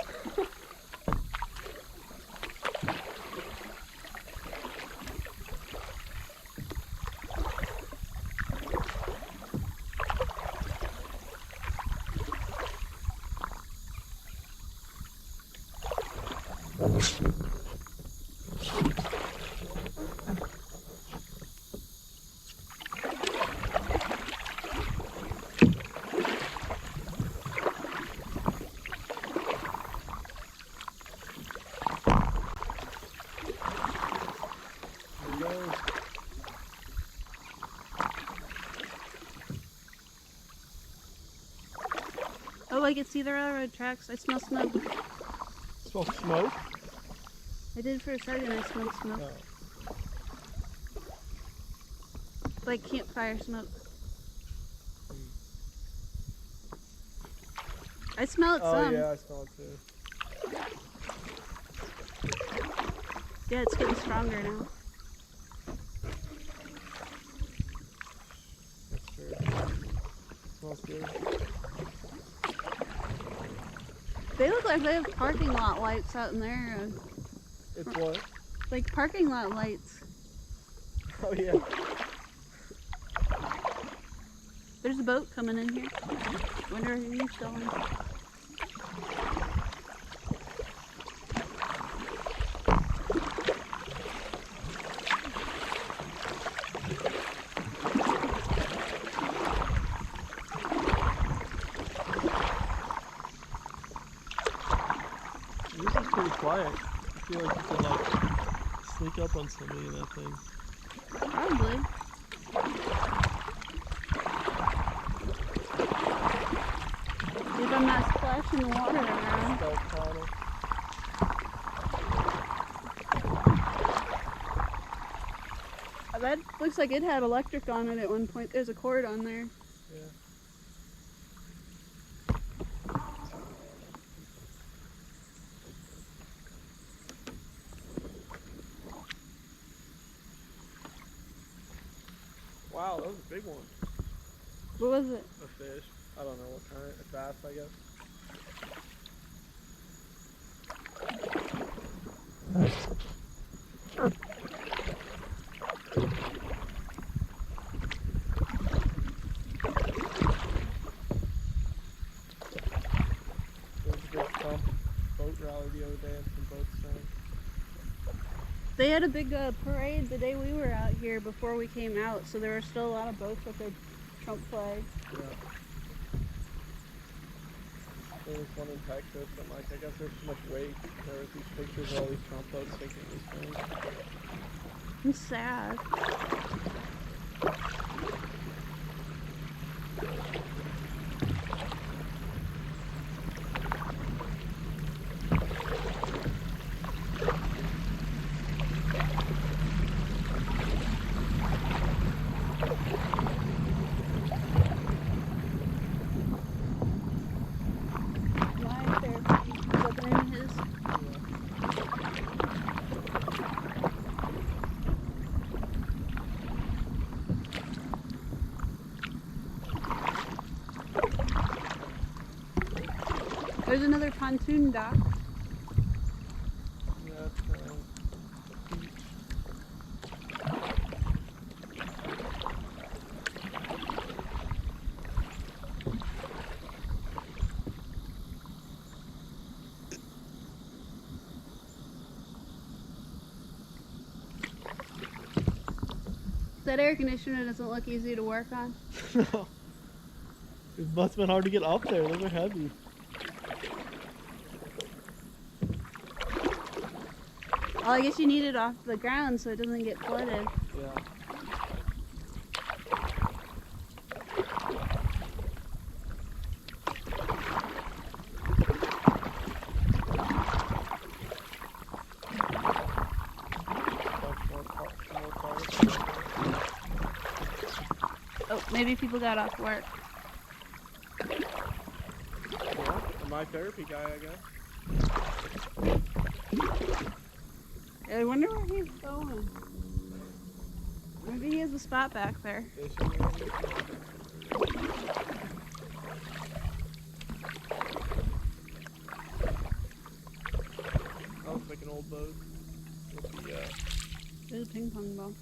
Oh, I can see the railroad tracks. I smell smoke. Smell smoke? I did for a second. I smelled smoke. Oh. Like campfire smoke. I smell it some. Oh yeah, I smell it too. Yeah, it's getting stronger now. That's true. Smells good. They look like they have parking lot lights out in there. It's what? Like parking lot lights. Oh yeah. There's a boat coming in here. Wonder where he's going. This is pretty quiet. I feel like you could like sneak up on somebody in that thing. Probably. If I'm not splashing the water around. Stealth paddle. That looks like it had electric on it at one point. There's a cord on there. Yeah. Wow, that was a big one. What was it? A fish. I don't know what kind. A bass, I guess. There was a big boat rally the other day and some boats sank. They had a big parade the day we were out here before we came out, so there were still a lot of boats with their Trump flag. Yeah. famous one in Texas, and like I guess there's too much weight. There was these pictures of all these Trump boats sinking these things. It's sad. There's another pontoon dock. Yeah, it's beach. That air conditioner doesn't look easy to work on. No. It must have been hard to get up there. Those are heavy. Well, I guess you need it off the ground so it doesn't get flooded. Yeah. Oh, maybe people got off work. Yeah, my therapy guy, I guess. I wonder where he's going. Maybe he has a spot back there. Oh, it's like an old boat. There's a ping pong ball.